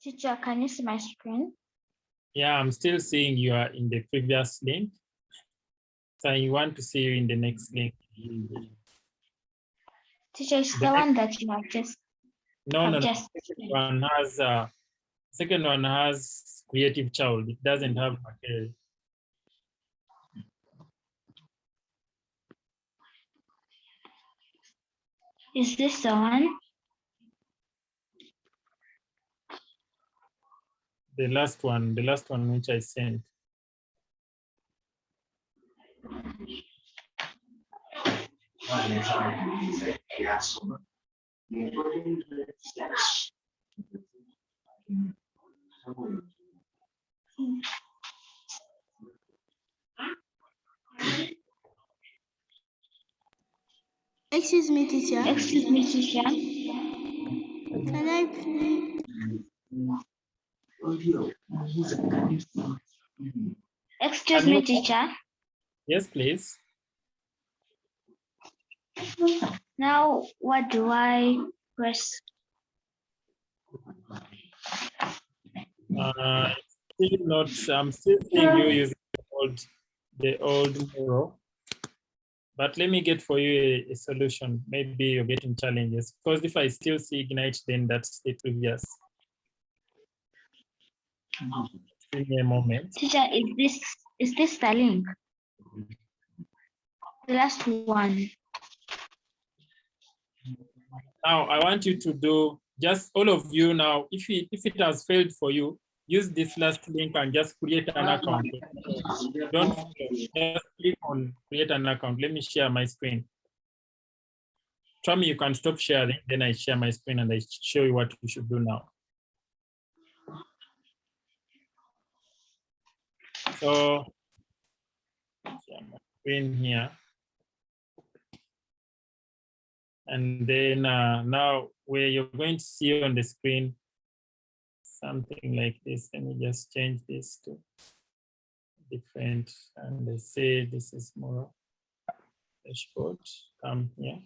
Teacher, can you see my screen? Yeah, I'm still seeing you are in the previous link. So I want to see you in the next link. Teacher, it's the one that you have just. No. Just. Second one has Creative Child. It doesn't have Makerere. Is this the one? The last one which I sent. Excuse me, teacher. Excuse me, teacher. Can I please? Excuse me, teacher. Yes, please. Now, what do I press? I'm still seeing you using the old Mural. But let me get for you a solution. Maybe you're getting challenges. Because if I still see Ignite, then that's the previous. Give me a moment. Teacher, is this the link? The last one. Now I want you to do just all of you now. If it has failed for you, use this last link and just create an account. Don't just click on create an account. Let me share my screen. Tell me you can stop sharing, then I share my screen and I show you what you should do now. So share my screen here. And then now where you're going to see on the screen something like this. Let me just change this to different, and they say this is more dashboard. Come here.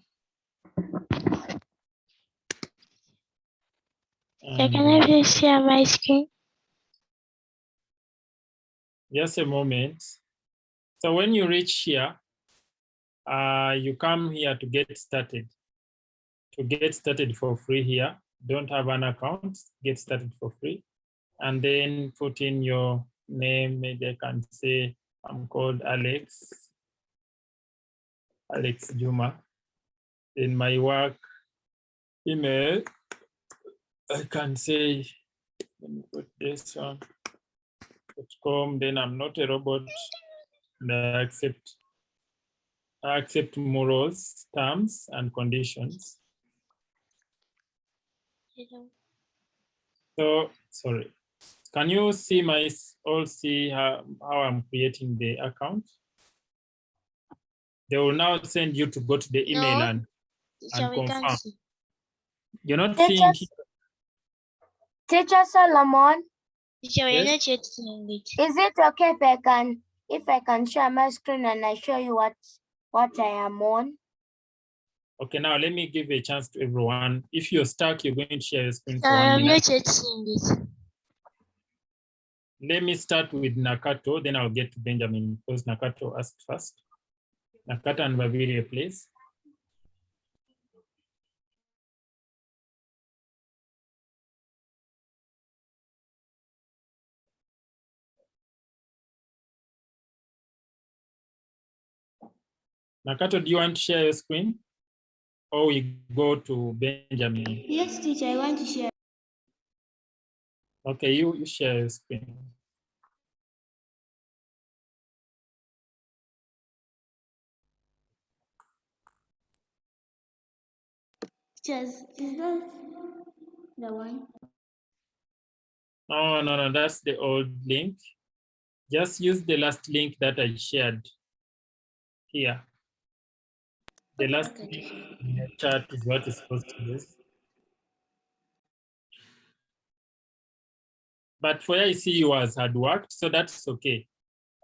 And, can I please share my screen? just a moment. So when you reach here, you come here to get started. To get started for free here, don't have an account, get started for free. And then put in your name. Maybe I can say I'm called Alex Juma. In my work email, I can say, let me put this on .com, then I'm not a robot, and I accept Mural's terms and conditions. So, sorry, can you see see how I'm creating the account? They will now send you to go to the email No, and teacher, we can't confirm. see. You're not Teacher, seeing here. Teacher Solomon, Teacher, we are Yes? not yet seeing it. is it okay if I can share my screen and I show you what I am on? Okay, now let me give a chance to everyone. If you're stuck, you're going to share your screen for I 1 am minute. not yet seeing it. Let me start with Nakato, then I'll get to Benjamin because Nakato asked first. Nakato and Babiria, please. Nakato, do you want to share your screen? Or we go to Benjamin? Yes, teacher, I want to share. Okay, you share your screen. Teachers, is that the one? No, that's the old link. Just use the last link that I shared here. The last Okay, link teacher. in the chat is what is supposed to use. But for I see yours had worked, so that's okay.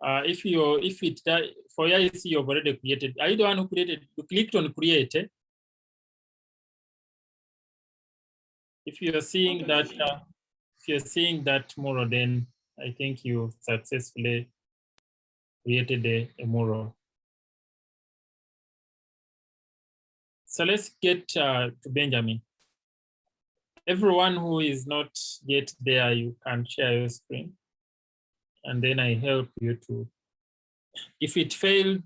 If for I see you've already created, are you the one who created? You clicked on create. If you're seeing Okay, that, teacher. if you're seeing that mural, then I think you successfully created a mural. So let's get to Benjamin. Everyone who is not yet there, you can share your screen. And then I help you to, if it failed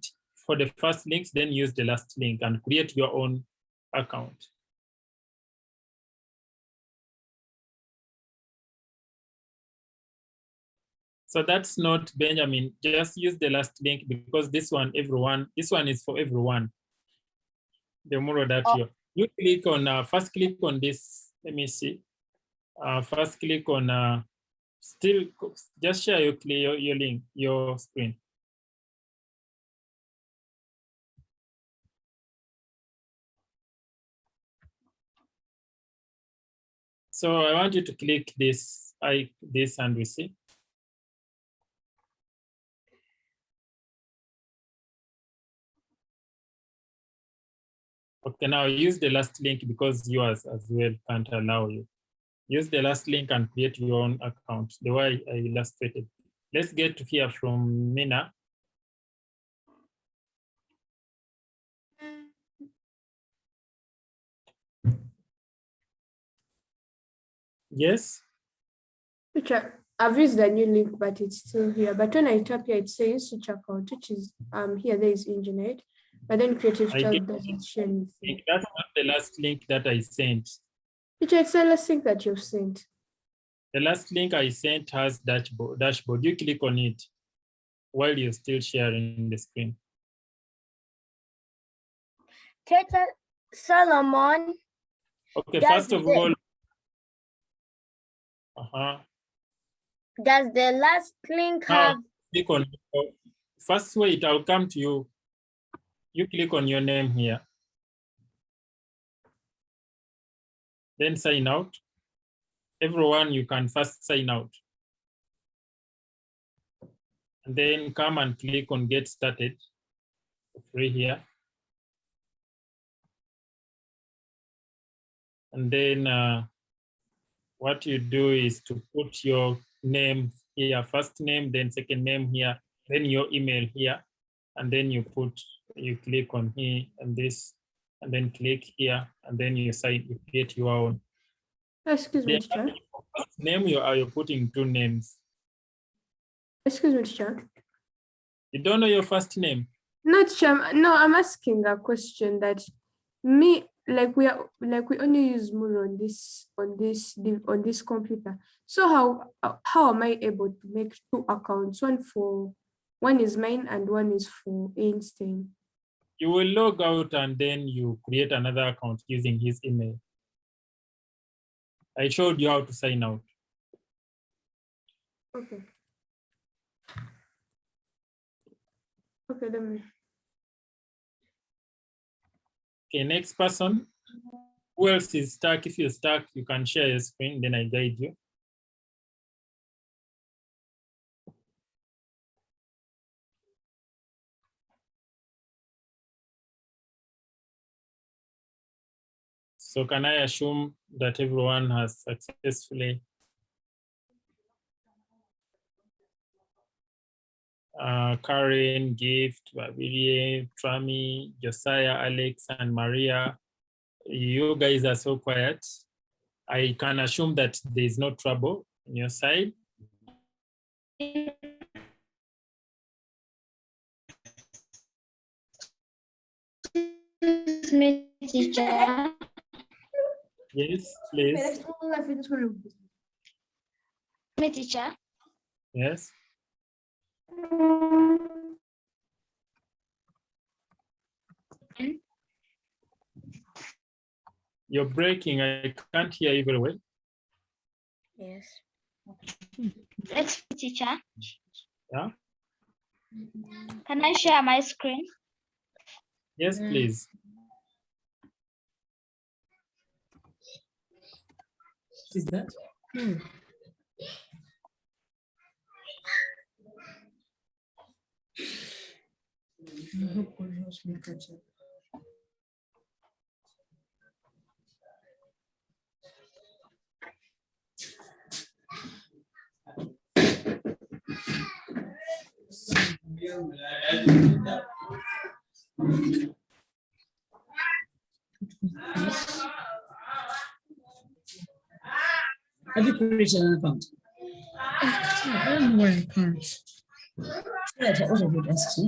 for the first links, then use the last link and create your own account. So that's not Benjamin, just use the last link because this one is for everyone. The mural that you click on, first click on this, let me see. First click on, just share your link, your screen. So I want you to click this and we see. Okay, now use the last link because yours as well can't allow you. Use the last link and create your own account, the way I illustrated. Let's get to hear from Mina. Yes? Teacher, I've used the new link, but it's still here. But when I tap here, it says switch account, which is here there is engineered, but then creative I tab did. doesn't show anything. That's not the last link that I sent. Teacher, it's the last link that you've sent. The last link I sent has dashboard. You click on it while you're still sharing the screen. Teacher Solomon. Okay, first of all, does the last link have? Click on, first wait, I'll come to you. You click on your name here. Then sign out. Everyone, you can first sign out. And then come and click on get started for free here. And then what you do is to put your name here, first name, then second name here, then your email here, and then you click on here and this, and then click here, and then you create your own. Excuse me, Then teacher. name you're putting 2 names. Excuse me, teacher. You don't know your first name? No, teacher. No, I'm asking a question that we only use Mural on this computer. So how am I able to make 2 accounts? One is mine and one is for Einstein. You will log out and then you create another account using his email. I showed you how to sign out. Okay. Okay, let me. Okay, next person. Who else is stuck? If you're stuck, you can share your screen, then I guide you. So can I assume that everyone has successfully Karen, Gift, Babirie, Trami, Josiah, Alex, and Maria, you guys are so quiet. I can assume that there is no trouble on your side. Excuse me, teacher. Yes, please. Me, teacher. Yes. You're breaking. I can't hear you very well. Yes. Let's teacher. Yeah. Can I share my screen? Yes, please. What is that? I hope all yours will catch up. Have you created an account? I don't know why I can't. What have you asked?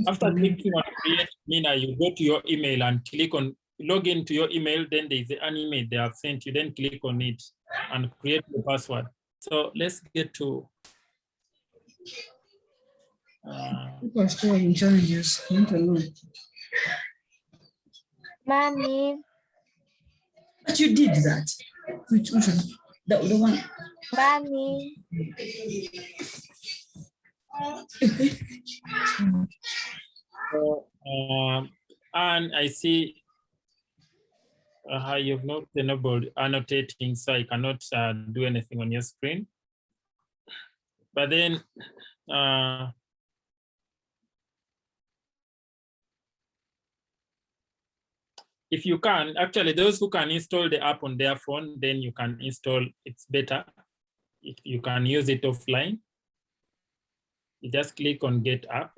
After clicking on create, Nina, you go to your email and click on log into your email. Then there is an email they have sent you. Then click on it and create the password. So let's get to. People are still having challenges. Not alone. Mommy. But you did that. Which one? The one. Mommy. So, and I see you've not enabled annotating, so I cannot do anything on your screen. But then, if you can, actually, those who can install the app on their phone, then you can install, it's better. If you can use it offline, you just click on Get App,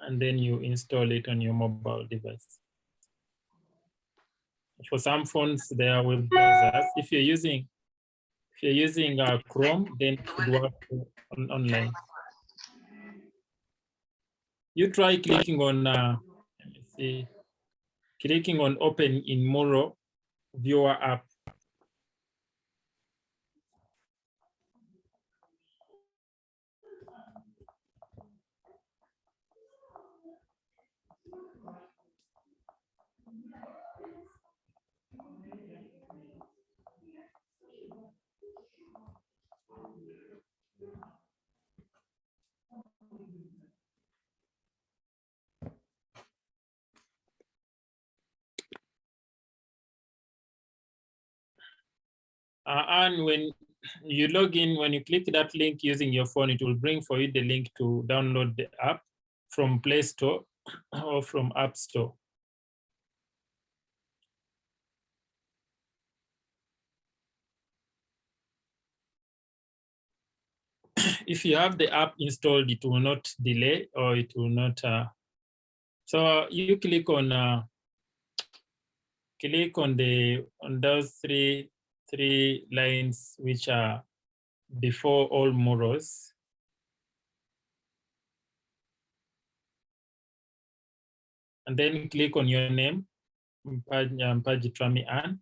and then you install it on your mobile device. For some phones, they are web browsers. If you're using Chrome, then it would work online. You try clicking on, let me see, clicking on Open in Mural Viewer app. And when you log in, when you click that link using your phone, it will bring for you the link to download the app from Play Store or from App Store. if you have the app installed, it will not delay or it will not. So you click on those three lines which are before all murals. And then click on your name, Mpajitrami Ann,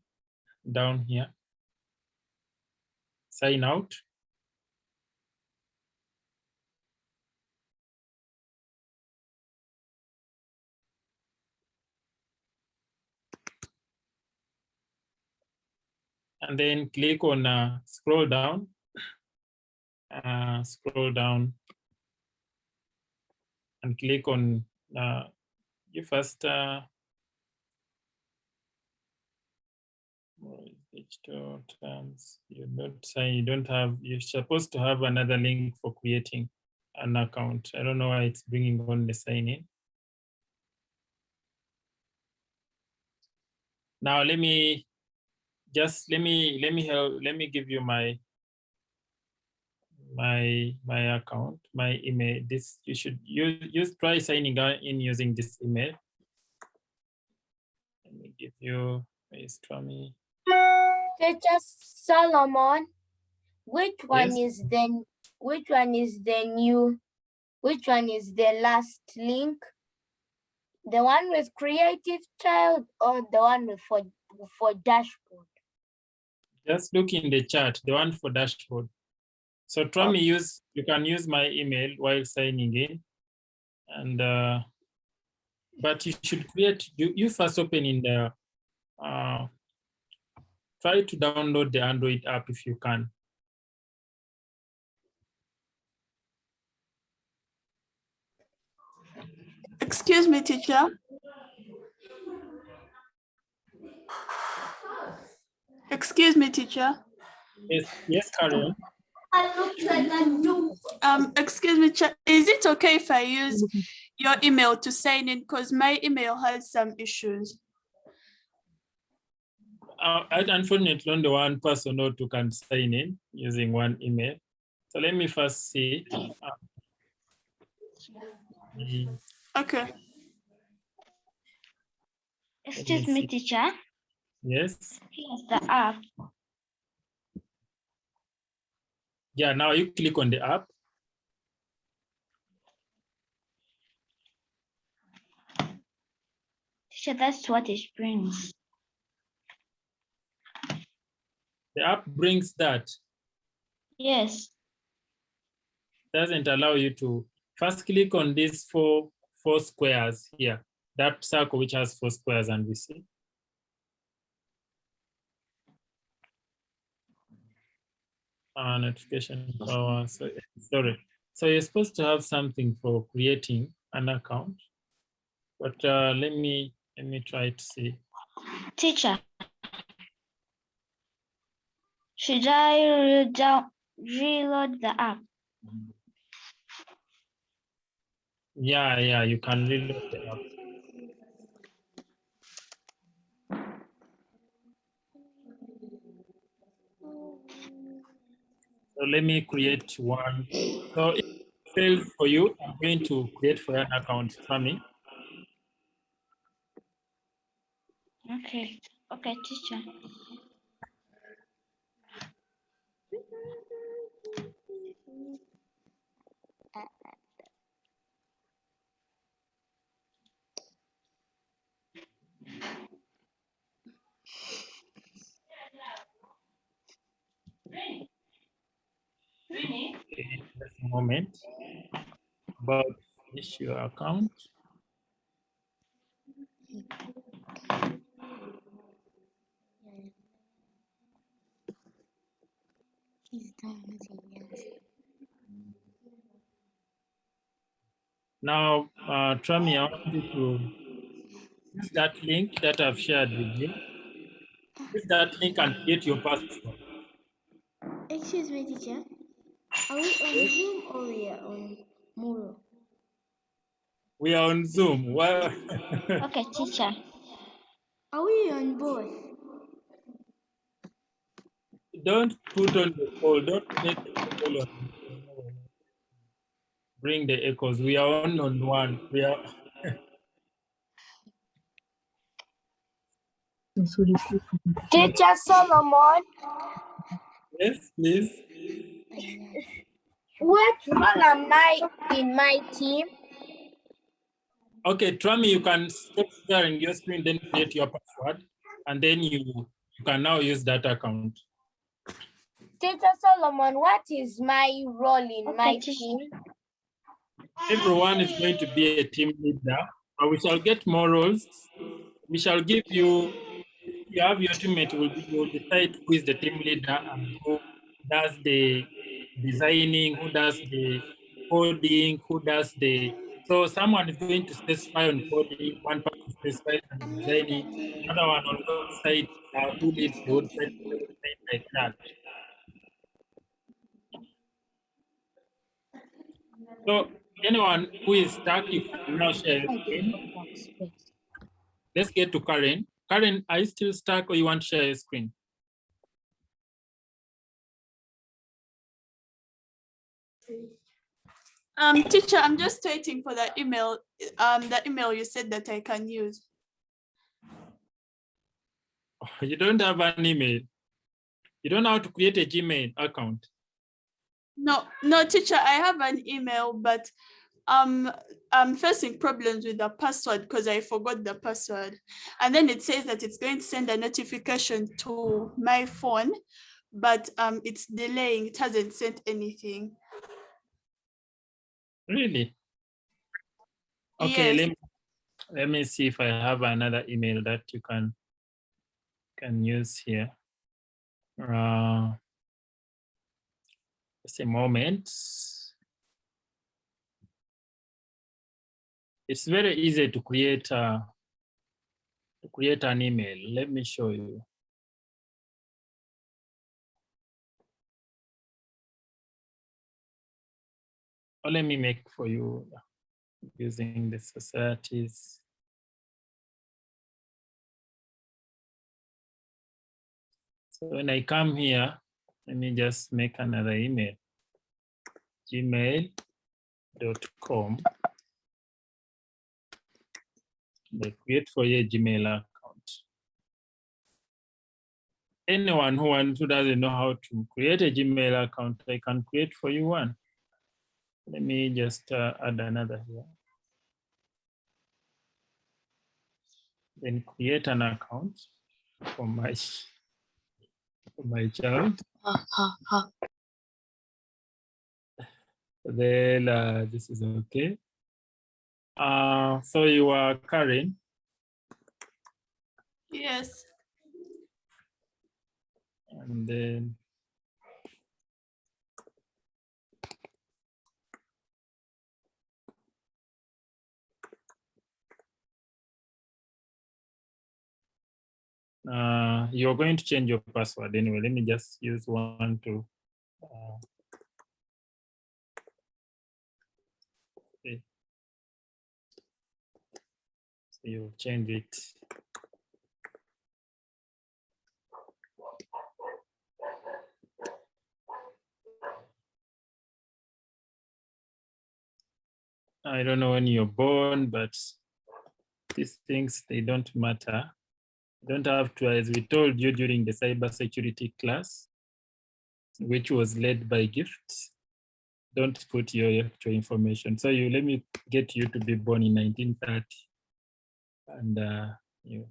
down here. Sign out. And then click on scroll down. Scroll down and click on you first digital terms. You're supposed to have another link for creating an account. I don't know why it's bringing on the sign in. Now let me give you my account, my email. This you should use try signing in using this email. Let me give you Trami. Teacher Solomon, which one Yes. is the last link? The one with creative child or the one with for dashboard? Just look in the chat, the one for dashboard. So Trami, you can use my email while signing in, and but you should create. You first open in the. Try to download the Android app if you can. Excuse me, teacher. Excuse me, teacher. Yes, Karen. Excuse me, is it okay if I use your email to sign in? Because my email has some issues. Unfortunately, only one person or two can sign in using one email. So let me first see. Okay. Excuse me, teacher. Yes. Here's the app. Yeah, now you click on the app. Teacher, that's what it brings. The app brings that. Yes. Doesn't allow you to first click on these four squares here. That circle which has 4 squares, and we see. Notification power. So sorry. So you're supposed to have something for creating an account, but let me try to see. Teacher, should I reload the app? Yeah, you can reload the app. So let me create one. So if it fails for you, I'm going to create for an account for me. Okay. Okay, teacher. Okay, just a moment. About to finish your account. Now, Trami, I want you to use that link that I've shared with you. Use that link and create your password. Excuse me, teacher. Are we on Zoom or we are on Mural? We are on Zoom. Well, Okay, teacher. Are we on both? don't put on the poll. Don't make the poll on. bring the echoes. We are on one. We are. Teacher Solomon, Yes, please. what role am I in my team? Okay, Trami, you can stop sharing your screen, then create your password, and then you can now use that account. Teacher Solomon, what is my role in my teacher. team? Everyone is going to be a team leader, but we shall get more roles. We shall give you, if you have your teammate, you will decide who is the team leader and who does the designing, who does the coding, who does the, so someone is going to specify on coding, one person specifies on designing, another one on website, who leads the website, like that. So anyone who is stuck, you can now share your screen. Let's get to Karen. Karen, are you still stuck or you want to share your screen? Teacher, I'm just waiting for the email you said that I can use. You don't have an email. You don't know how to create a Gmail account. No, teacher, I have an email, but I'm facing problems with the password because I forgot the password. And then it says that it's going to send a notification to my phone, but it's delaying. It hasn't sent anything. Really? Okay, Yes. let me see if I have another email that you can use here. Just a moment. It's very easy to create an email. Let me show you. Or let me make for you using the societies. So when I come here, let me just make another email. gmail.com. They create for your Gmail account. Anyone who doesn't know how to create a Gmail account, I can create for you one. Let me just add another here. Then create an account for my child. Then this is okay. So you are Karen. Yes. And then you're going to change your password anyway. Let me just use one to okay. So you change it. I don't know when you're born, but these things, they don't matter. You don't have to, as we told you during the cybersecurity class, which was led by Gifts, don't put your actual information. So let me get you to be born in 1930. And you,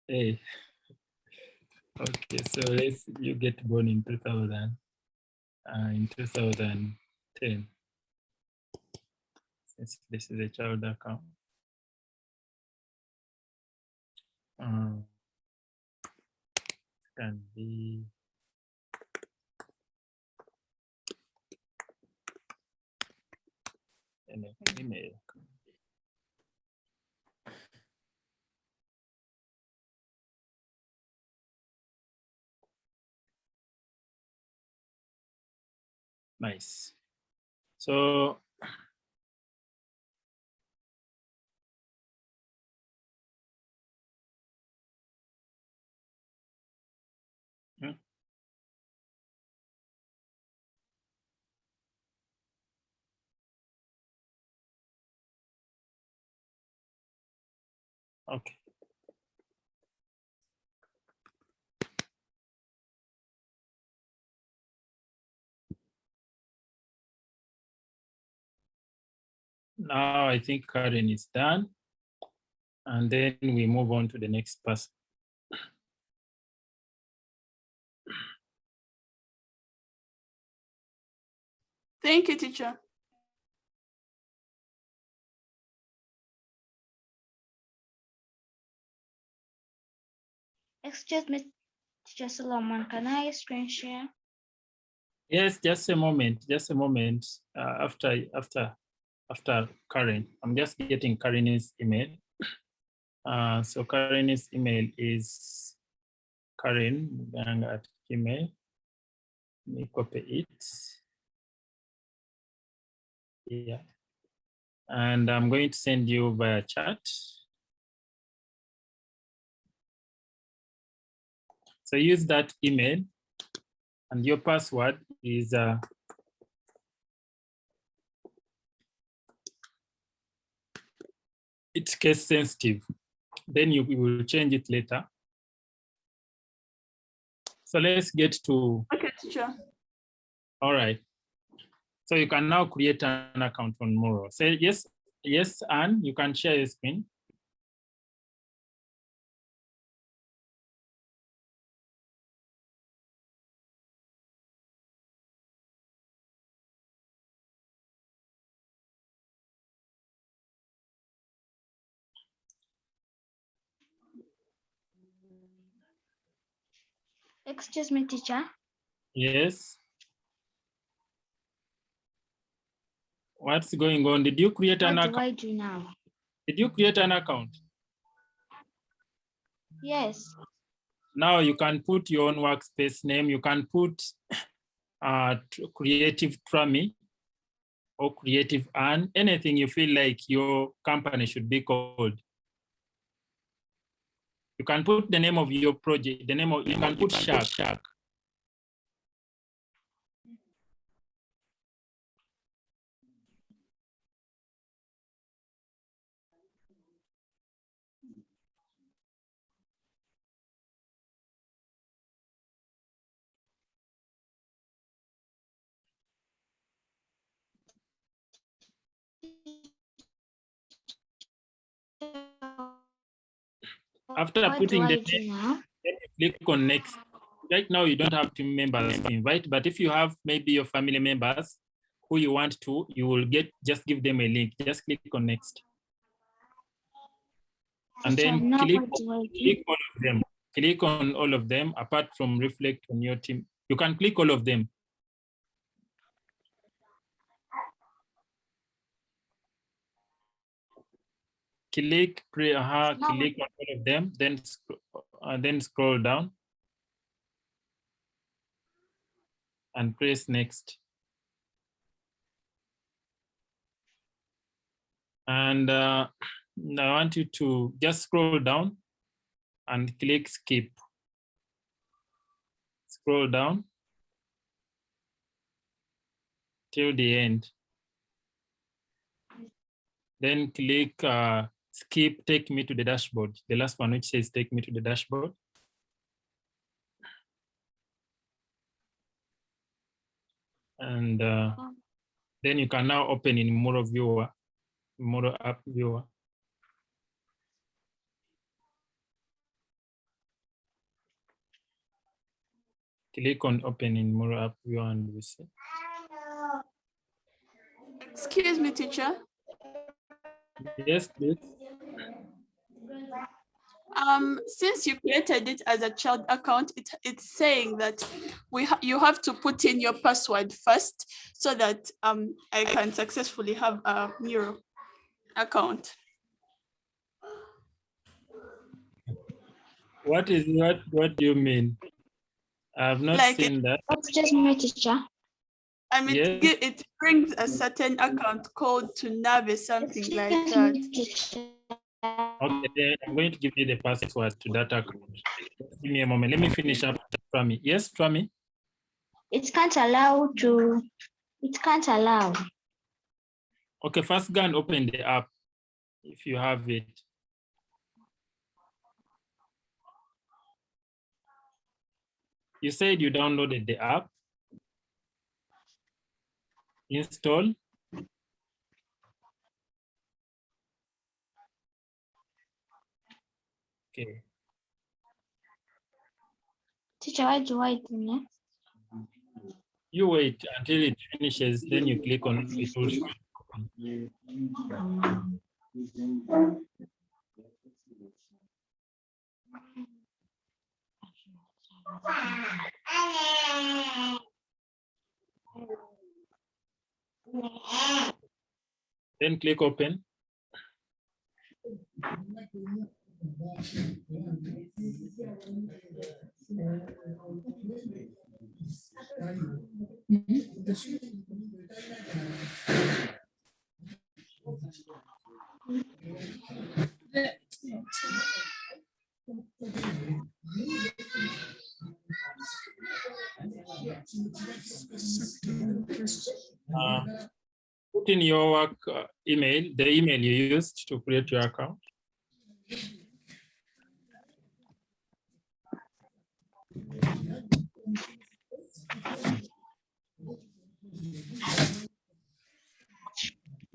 hey, okay, so you get born in 2000, in 2010. Since this is a child account. Can be an email. Nice. So Okay. Now I think Karen is done. And then we move on to the next person. Thank you, teacher. Excuse me, Teacher Solomon, can I screen share? Yes, just a moment, just a moment. After Karen, I'm just getting Karen's email. So Karen's email is Karen@gmail. Let me copy it. Yeah. And I'm going to send you via chat. So use that email, and your password is it's case sensitive. Then you will change it later. So let's get to. Okay, teacher. All right. So you can now create an account on Mural. Say yes, yes, Anne, you can share your screen. Excuse me, teacher. Yes. What's going on? Did you create an What do account? I do now? Did you create an account? Yes. Now you can put your own workspace name. You can put Creative Trami or Creative Anne, anything you feel like your company should be called. You can put the name of your project, the name of, you can put Shark. After What putting do the I do name, now? then you click on next. Right now, you don't have team members to invite, but if you have maybe your family members who you want to, you will just give them a link. Just click on next. And Teacher, then now click what do I do? all of them. Click on all of them, apart from reflect on your team. You can click all of them. Click on all of them, then scroll down and press next. And I want you to just scroll down and click skip. Scroll down till the end. Then click skip, take me to the dashboard. The last one which says take me to the dashboard. And then you can now open in Mural Viewer, Mural App Viewer. Click on open in Mural App Viewer and we see. Excuse me, teacher. Yes, please. Since you created it as a child account, it's saying that you have to put in your password first so that I can successfully have a Mural account. What do you mean? I have not seen that. That's just my teacher. I mean, Yes. it brings a certain account code to Navi, something like that. Okay, then I'm going to give you the password to that account. Just give me a moment. Let me finish up. Trami. Yes, Trami? It can't allow to. It can't allow. Okay, first go and open the app if you have it. You said you downloaded the app. Install. Okay. Teacher, why do I do next? You wait until it finishes, then you click on it. Will show you. Then click open. Put in your work email, the email you used to create your account.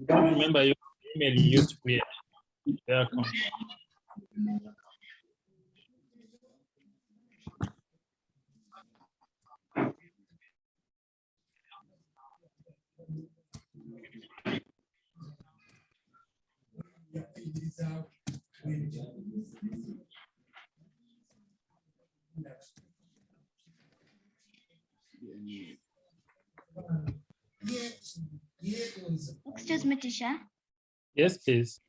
Don't remember your email you used to create the account. Excuse me, teacher. Yes, please.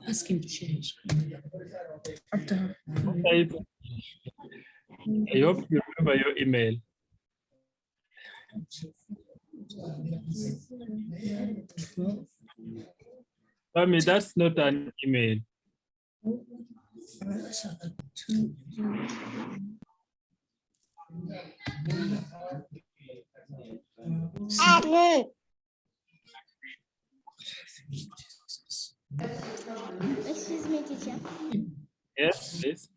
Ask him to share his screen. After. I hope you remember your email. Tell me that's not an email. Excuse me, teacher. Yes, please.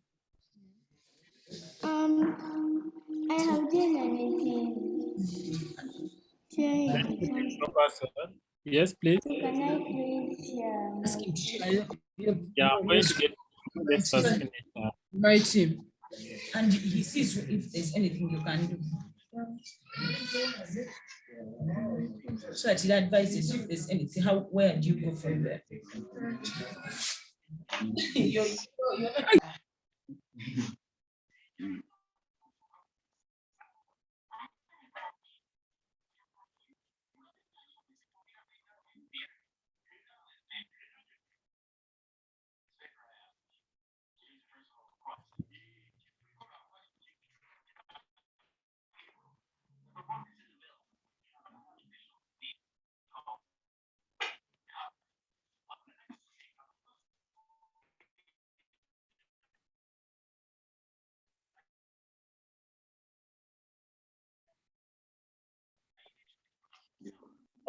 I have done anything. No password. Yes, please. So can I please Ask him to share. Yeah, I'm going to get this first finish now. Invite him. And he sees if there's anything you can do. So that he advises you if there's anything, where do you go from there? You're not.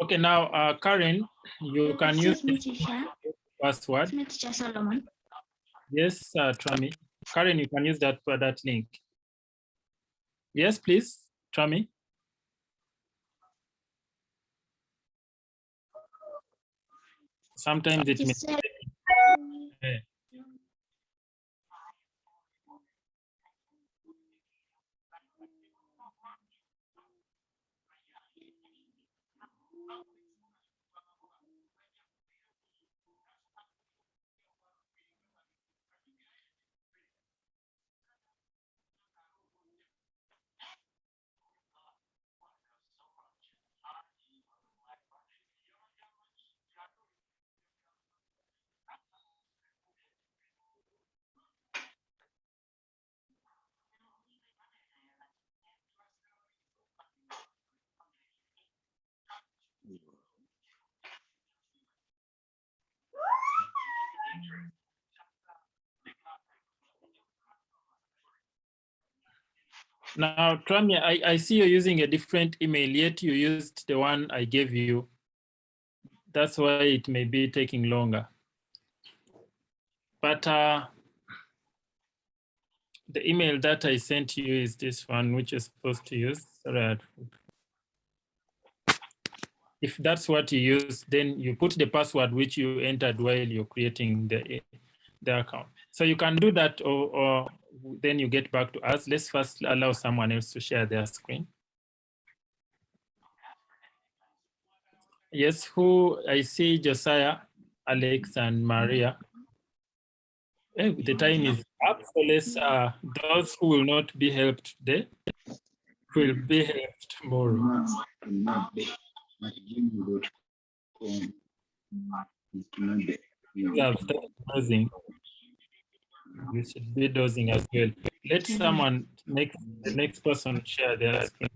Okay, now, Karen, you can use Excuse me, teacher. password. Excuse me, Teacher Solomon. Yes, Trami. Karen, you can use that link. Yes, please, Trami. Sometimes it may. Now, Trami, I see you're using a different email, yet you used the one I gave you. That's why it may be taking longer. But the email that I sent you is this one, which you're supposed to use. Sorry. If that's what you use, then you put the password which you entered while you're creating the account. So you can do that, or then you get back to us. Let's first allow someone else to share their screen. Yes, who I see Josiah, Alex, and Maria. The time is up, so let's, those who will not be helped today will be helped tomorrow. Yeah, dozing. You should be dozing as well. Let someone make the next person share their screen.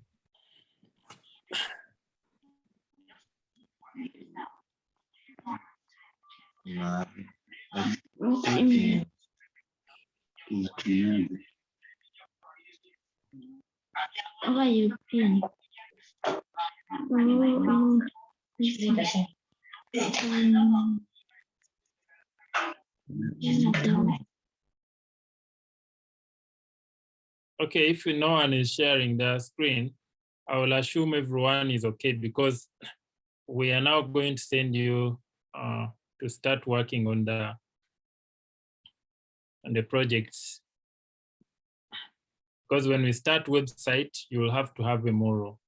How are you doing? Okay, if no one is sharing their screen, I will assume everyone is okay, because we are now going to send you to start working on the projects. Because when we start website, you will have to have a Mural.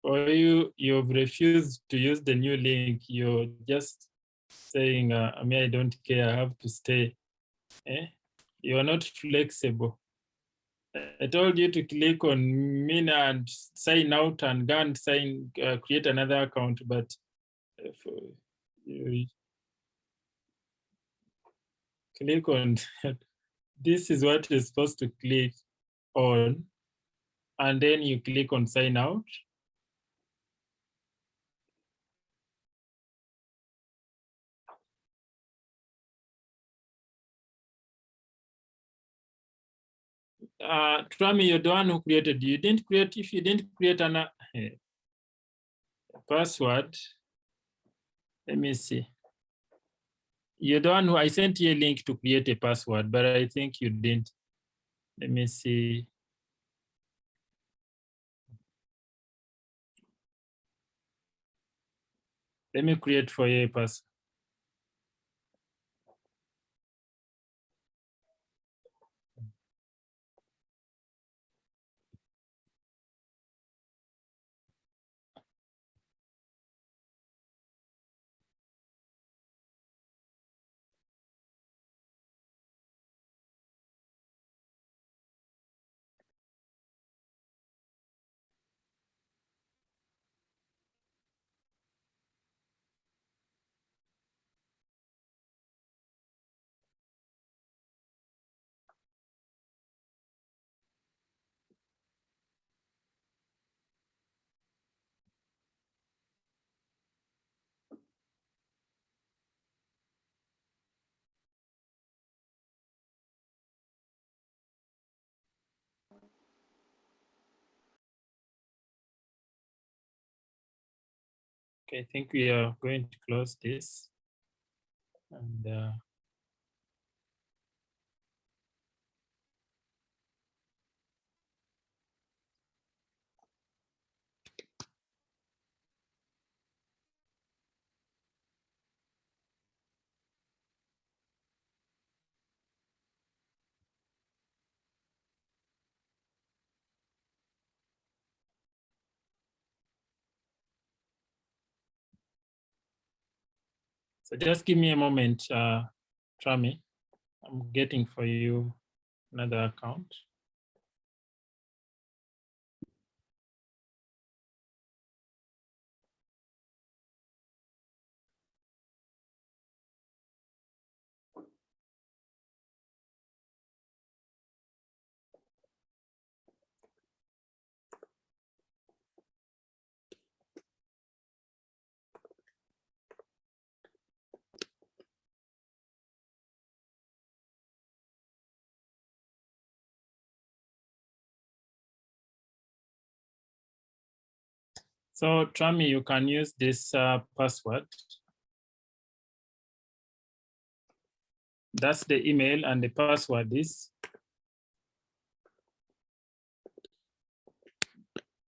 Or you've refused to use the new link. You're just saying, I mean, I don't care, I have to stay. You're not flexible. I told you to click on Mina and sign out and go and create another account, but you click on this is what you're supposed to click on, and then you click on sign out. Trami, you're the one who created. You didn't create, if you didn't create a password, let me see. You're the one who, I sent you a link to create a password, but I think you didn't. Let me see. Let me create for you a password. Okay, I think we are going to close this. And so just give me a moment, Trami. I'm getting for you another account. So Trami, you can use this password. That's the email and the password is.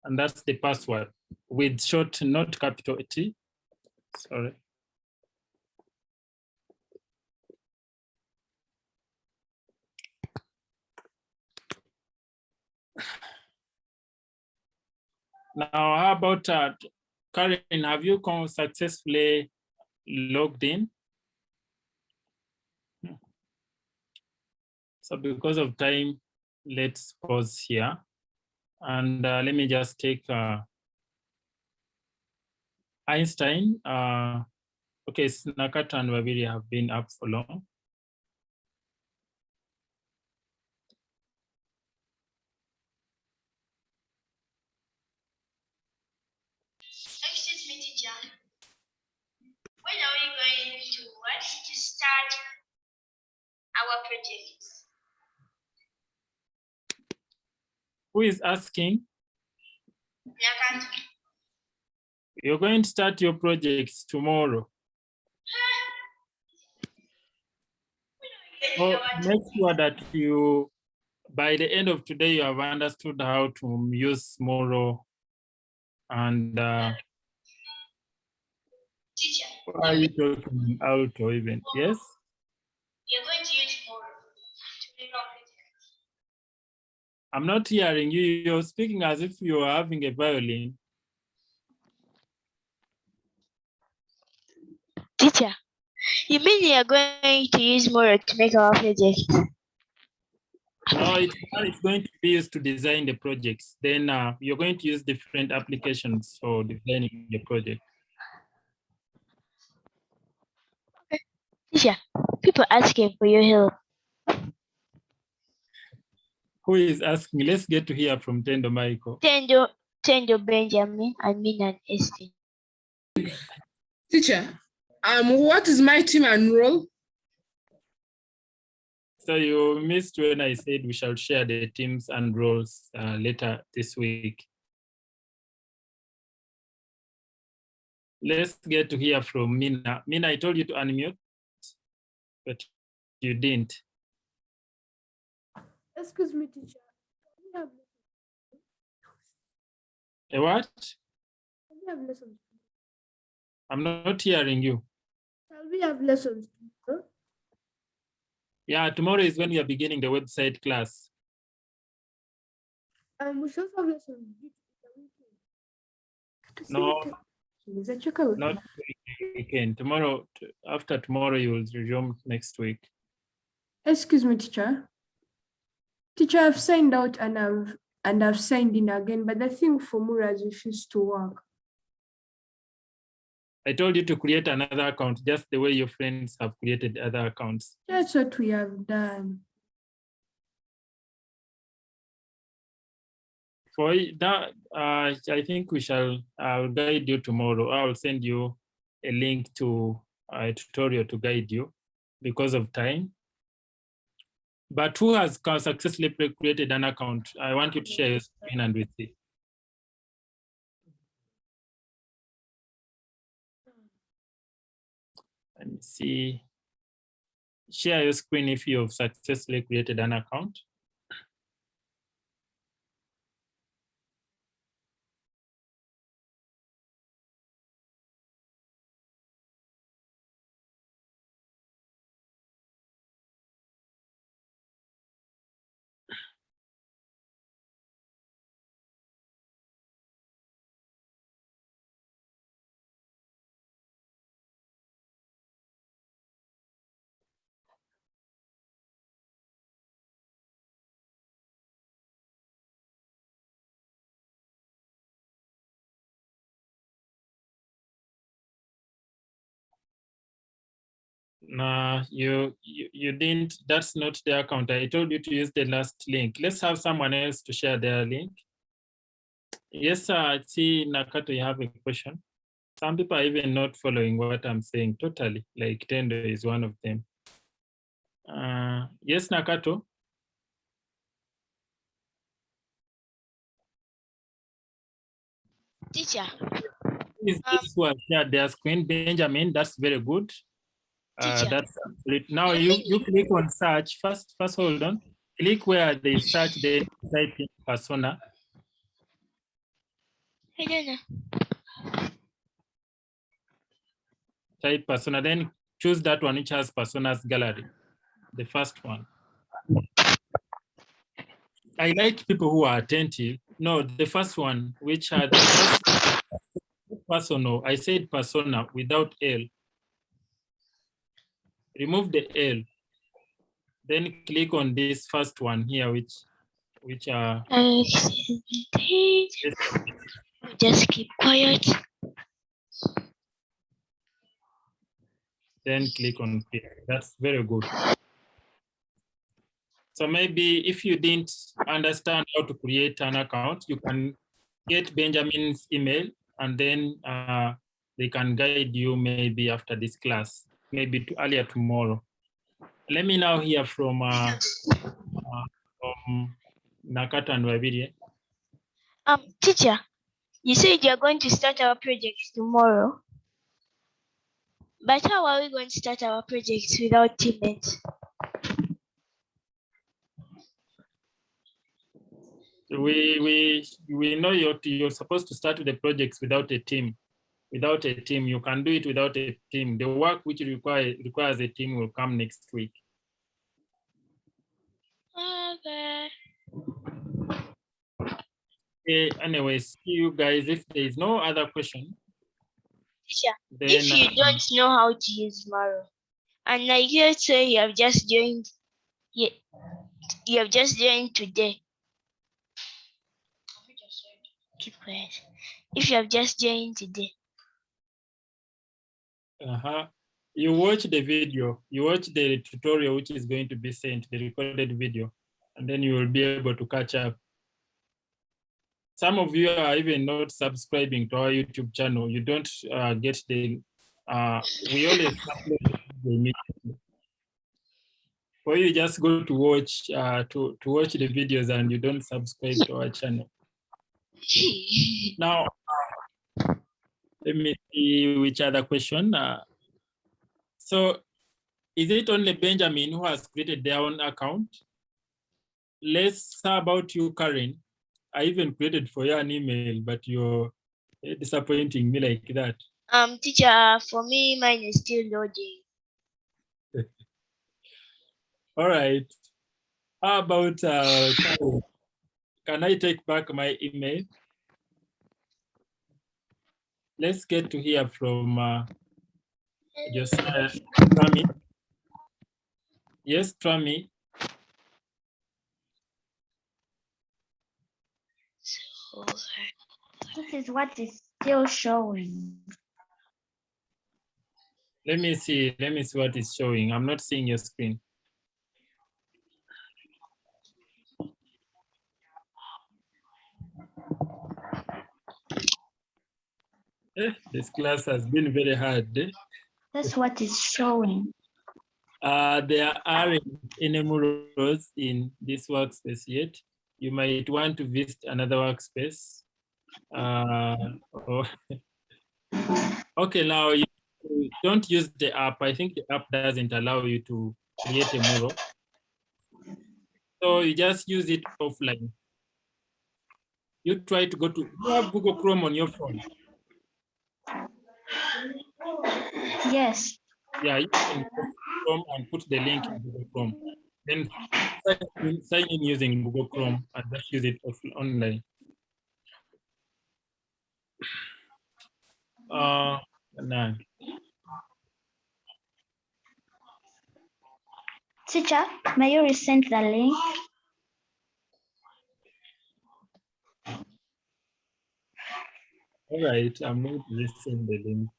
And that's the password with short, not capital T. Sorry. Now, how about Karen, have you successfully logged in? So because of time, let's pause here. And let me just take Einstein. Okay, Nakato and Wabiri have been up for long. Excuse me, teacher. When are we going to start our projects? Who is asking? Nakato. You're going to start your projects tomorrow. So make sure that you, by the end of today, you have understood how to use Mural and Teacher. why are you talking Alto even? Yes? You're going to use more to make our projects. I'm not hearing you. You're speaking as if you are having a violin. Teacher, you mean you're going to use more to make our project? No, it's going to be used to design the projects. Then you're going to use different applications for designing the project. Teacher, people asking for your help. Who is asking? Let's get to hear from Tendo Michael. Tendo Benjamin, and Mina and Esty. Teacher, what is my team and role? So you missed when I said we shall share the teams and roles later this week. Let's get to hear from Mina. Mina, I told you to unmute, but you didn't. Excuse me, teacher. Can we have A what? Can we have lessons? I'm not hearing you. Shall we have lessons? Huh? Yeah, tomorrow is when we are beginning the website class. We should have lessons due to the weekend. No, Is that your not weekend. Tomorrow, after tomorrow, you will resume next week. Excuse me, teacher. Teacher, I've signed out and I've signed in again, but the thing for Mural refused to work. I told you to create another account, just the way your friends have created other accounts. That's what we have done. For that, I think I'll guide you tomorrow. I'll send you a link to a tutorial to guide you because of time. But who has successfully created an account? I want you to share your screen and with it. Let me see. Share your screen if you have successfully created an account. No, you didn't. That's not the account. I told you to use the last link. Let's have someone else to share their link. Yes, sir. I see Nakato, you have a question. Some people are even not following what I'm saying totally. Like Tendo is one of them. Yes, Nakato. Teacher. Is this who has shared their screen? Benjamin, that's very good. Teacher. That's it. Now you click on search. First hold on. Click where they search, then type in persona. I don't know. Type persona, then choose that one which has personas gallery. The first one. I like people who are attentive. No, the first one, which had the first personal. I said persona without L. Remove the L. Then click on this first one here, which are. Just keep quiet. Then click on create. That's very good. So maybe if you didn't understand how to create an account, you can get Benjamin's email and then they can guide you maybe after this class, maybe earlier tomorrow. Let me now hear from Nakata and Wabiri. Teacher, you said you're going to start our project tomorrow. But how are we going to start our project without teammates? We know you're supposed to start with the projects without a team. Without a team, you can do it without a team. The work which requires a team will come next week. Okay. Okay, anyways, see you guys. If there is no other question. Teacher, Then, if you don't know how to use Mural, and like you say you have just joined, you have just joined today. Keep quiet. If you have just joined today. You watch the video, you watch the tutorial which is going to be sent, the recorded video, and then you will be able to catch up. Some of you are even not subscribing to our YouTube channel. You don't get the, we always upload the meeting. Or you just go to watch watch the videos and you don't subscribe to our channel. Now, let me see which other question. So, is it only Benjamin who has created their own account? Let's how about you, Karen? I even created for you an email, but you're disappointing me like that. Teacher, for me, mine is still loading. All right. How about Karen? Can I take back my email? Let's get to hear from Josiah. Trami. Yes, Trami. This is what is still showing. Let me see what is showing. I'm not seeing your screen. This class has been very hard. That's what is showing. There aren't any murals in this workspace yet. You might want to visit another workspace. Okay, now you don't use the app. I think the app doesn't allow you to create a mural. So you just use it offline. You try to go to, you have Google Chrome on your phone. Yes. Yeah, you can go to Chrome and put the link in Google Chrome. Then sign in using Google Chrome and just use it online. No. Teacher, may you resend the link? All right, I'm going to just send the link.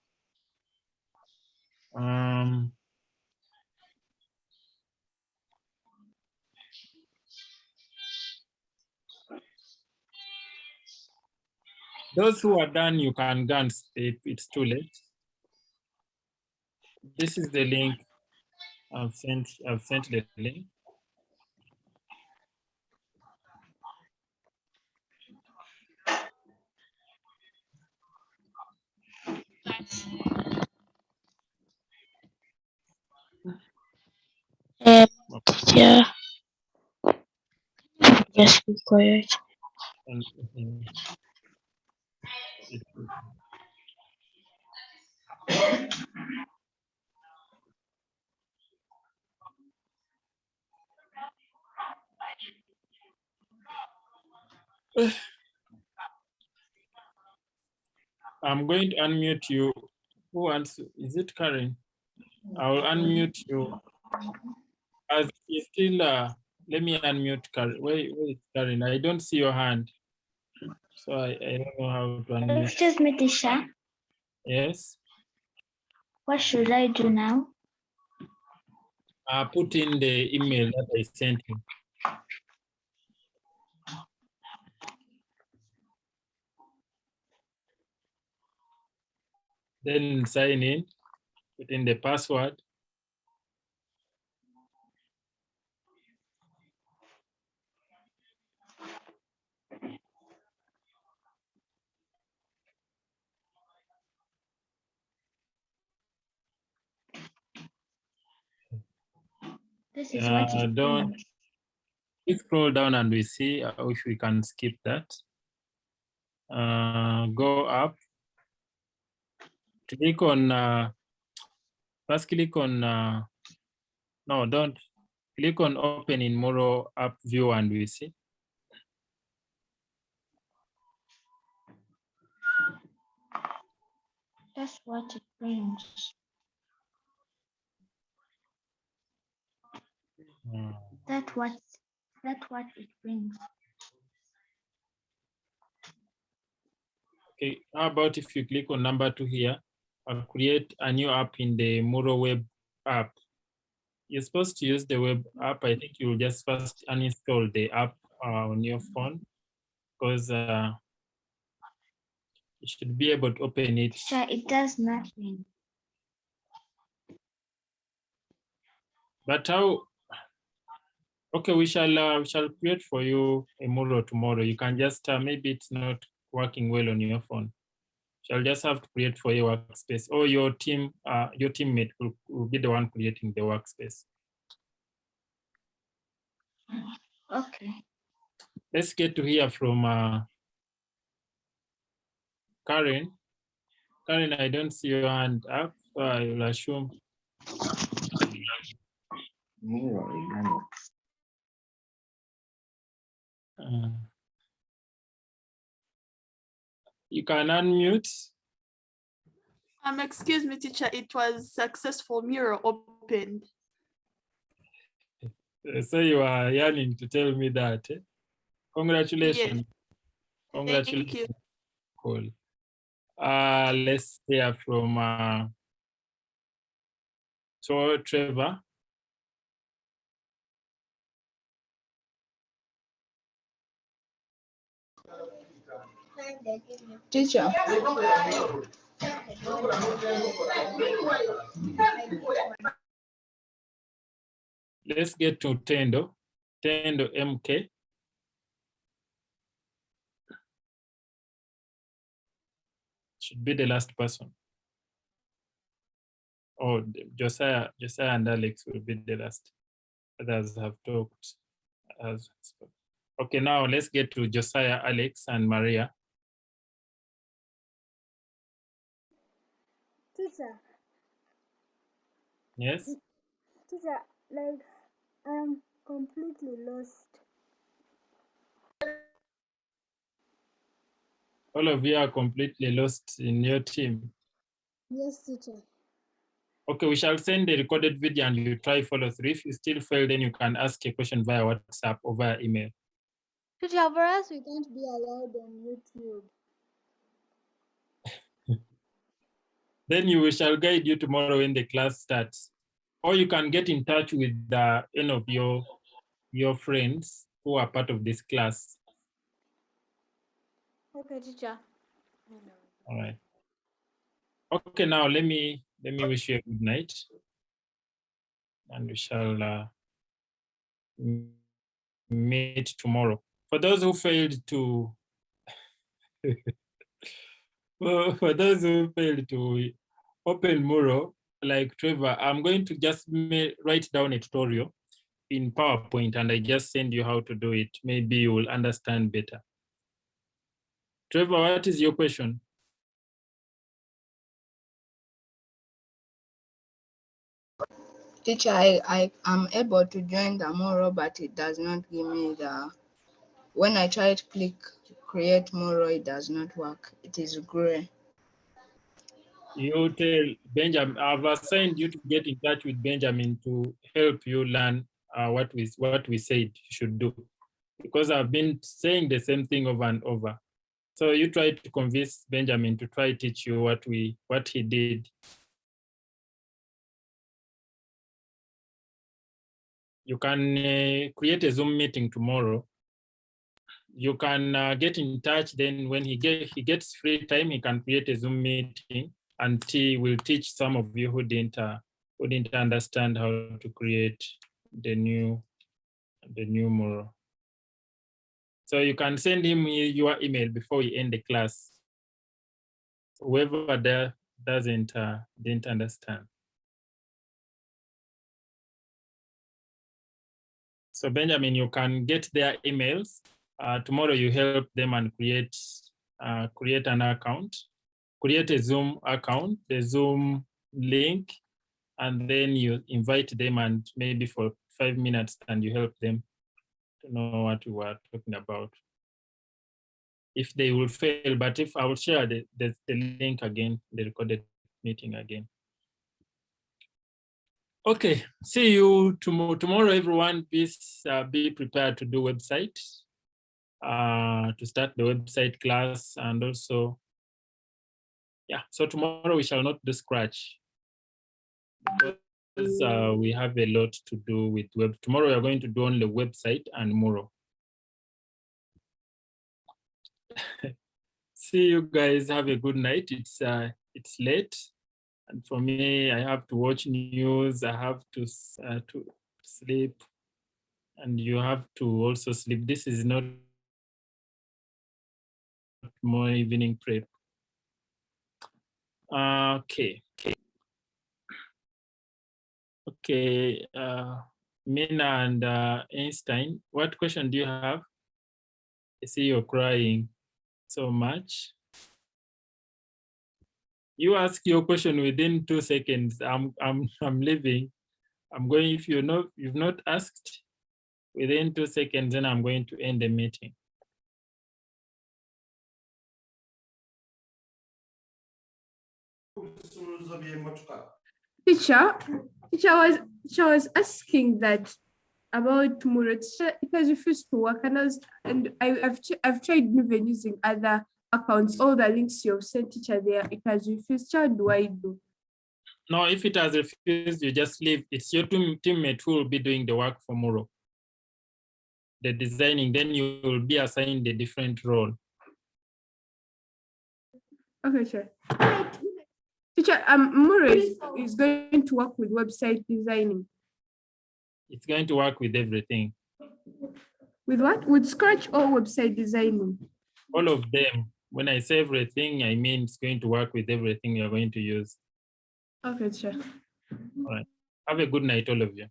Those who are done, you can go and sleep. It's too late. This is the link. I've sent the link. Yeah. Just be quiet. And, I'm going to unmute you. Who wants? Is it Karen? I'll unmute you. As you still, let me unmute Karen. Wait, Karen. I don't see your hand, so I don't know how to unmute. Excuse me, teacher. Yes. What should I do now? Put in the email that I sent you. Then sign in. Put in the password. This is what it Don't means. please scroll down and we see if we can skip that. Go up. Click on. First, click on. No, don't. Click on Open in Mural app view and we see. That's what it brings. That's what it brings. Okay, how about if you click on number 2 here, I'll create a new app in the Mural web app. You're supposed to use the web app. I think you'll just first uninstall the app on your phone because you should be able to open it. Sure, it does nothing. But how? Okay, we shall create for you a Mural tomorrow. You can just maybe it's not working well on your phone. Shall just have to create for your workspace, or your teammate will be the one creating the workspace. Okay. Let's get to hear from Karen. Karen, I don't see your hand up, so I will assume. You can unmute. Excuse me, teacher, it was successful. Mural opened. So you are yearning to tell me that. Eh? Congratulations. Yes. Congratulations. Thank you. Cool. Let's hear from Trevor. Teacher. Let's get to Tendo. Tendo MK. Should be the last person. Oh, Josiah and Alex will be the last. Others have talked. Okay, now let's get to Josiah, Alex, and Maria. Teacher. Yes? Teacher, like, I'm completely lost. All of you are completely lost in your team. Yes, teacher. Okay, we shall send the recorded video and you try follow through. If you still fail, then you can ask a question via WhatsApp or via email. Teacher, for us, we can't be allowed on YouTube. Then we shall guide you tomorrow when the class starts. Or you can get in touch with any of your friends who are part of this class. Okay, teacher. All right. Okay, now let me wish you a good night. And we shall meet tomorrow. For those who failed to open Mural, like Trevor, I'm going to just write down a tutorial. in PowerPoint and I just send you how to do it, maybe you will understand better. Trevor, what is your question? Teacher, I am able to join the Mural, but it does not give me the, when I try to click create Mural, it does not work. It is gray. You tell Benjamin, I've assigned you to get in touch with Benjamin to help you learn what we said you should do. Because I've been saying the same thing over and over. So you try to convince Benjamin to try to teach you what he did. You can create a Zoom meeting tomorrow. You can get in touch. Then when he gets free time, he can create a Zoom meeting, and he will teach some of you who didn't understand how to create the new Mural. So you can send him your email before we end the class. Whoever there didn't understand. So Benjamin, you can get their emails. Tomorrow you help them and create an account, create a Zoom account, the Zoom link, and then you invite them and maybe for 5 minutes and you help them to know what we were talking about. If they will fail, but if I will share the link again, the recorded meeting again. Okay, see you tomorrow, everyone. Please be prepared to do website, to start the website class, and also, yeah, so tomorrow we shall not do Scratch because we have a lot to do with web. Tomorrow we are going to do only website and Mural. See you guys, have a good night. It's late. And for me, I have to watch news, I have to sleep, and you have to also sleep. This is not more evening prep. Okay. Mina and Einstein, what question do you have? I see you're crying so much. You ask your question within 2 seconds. I'm leaving. I'm going. If you've not asked within 2 seconds, then I'm going to end the meeting. Teacher was asking that about Mural. It has refused to work, and I've tried even using other accounts. All the links you've sent teacher there, it has refused. What do I do? No, if it has refused, you just leave. It's your teammate who will be doing the work for Mural, the designing. Then you will be assigned a different role. Okay, sure. Teacher, Mural is going to work with website designing. It's going to work with everything. With what? With Scratch or website designing? All of them. When I say everything, I mean it's going to work with everything you're going to use. Okay, sure. All right. Have a good night, all of you.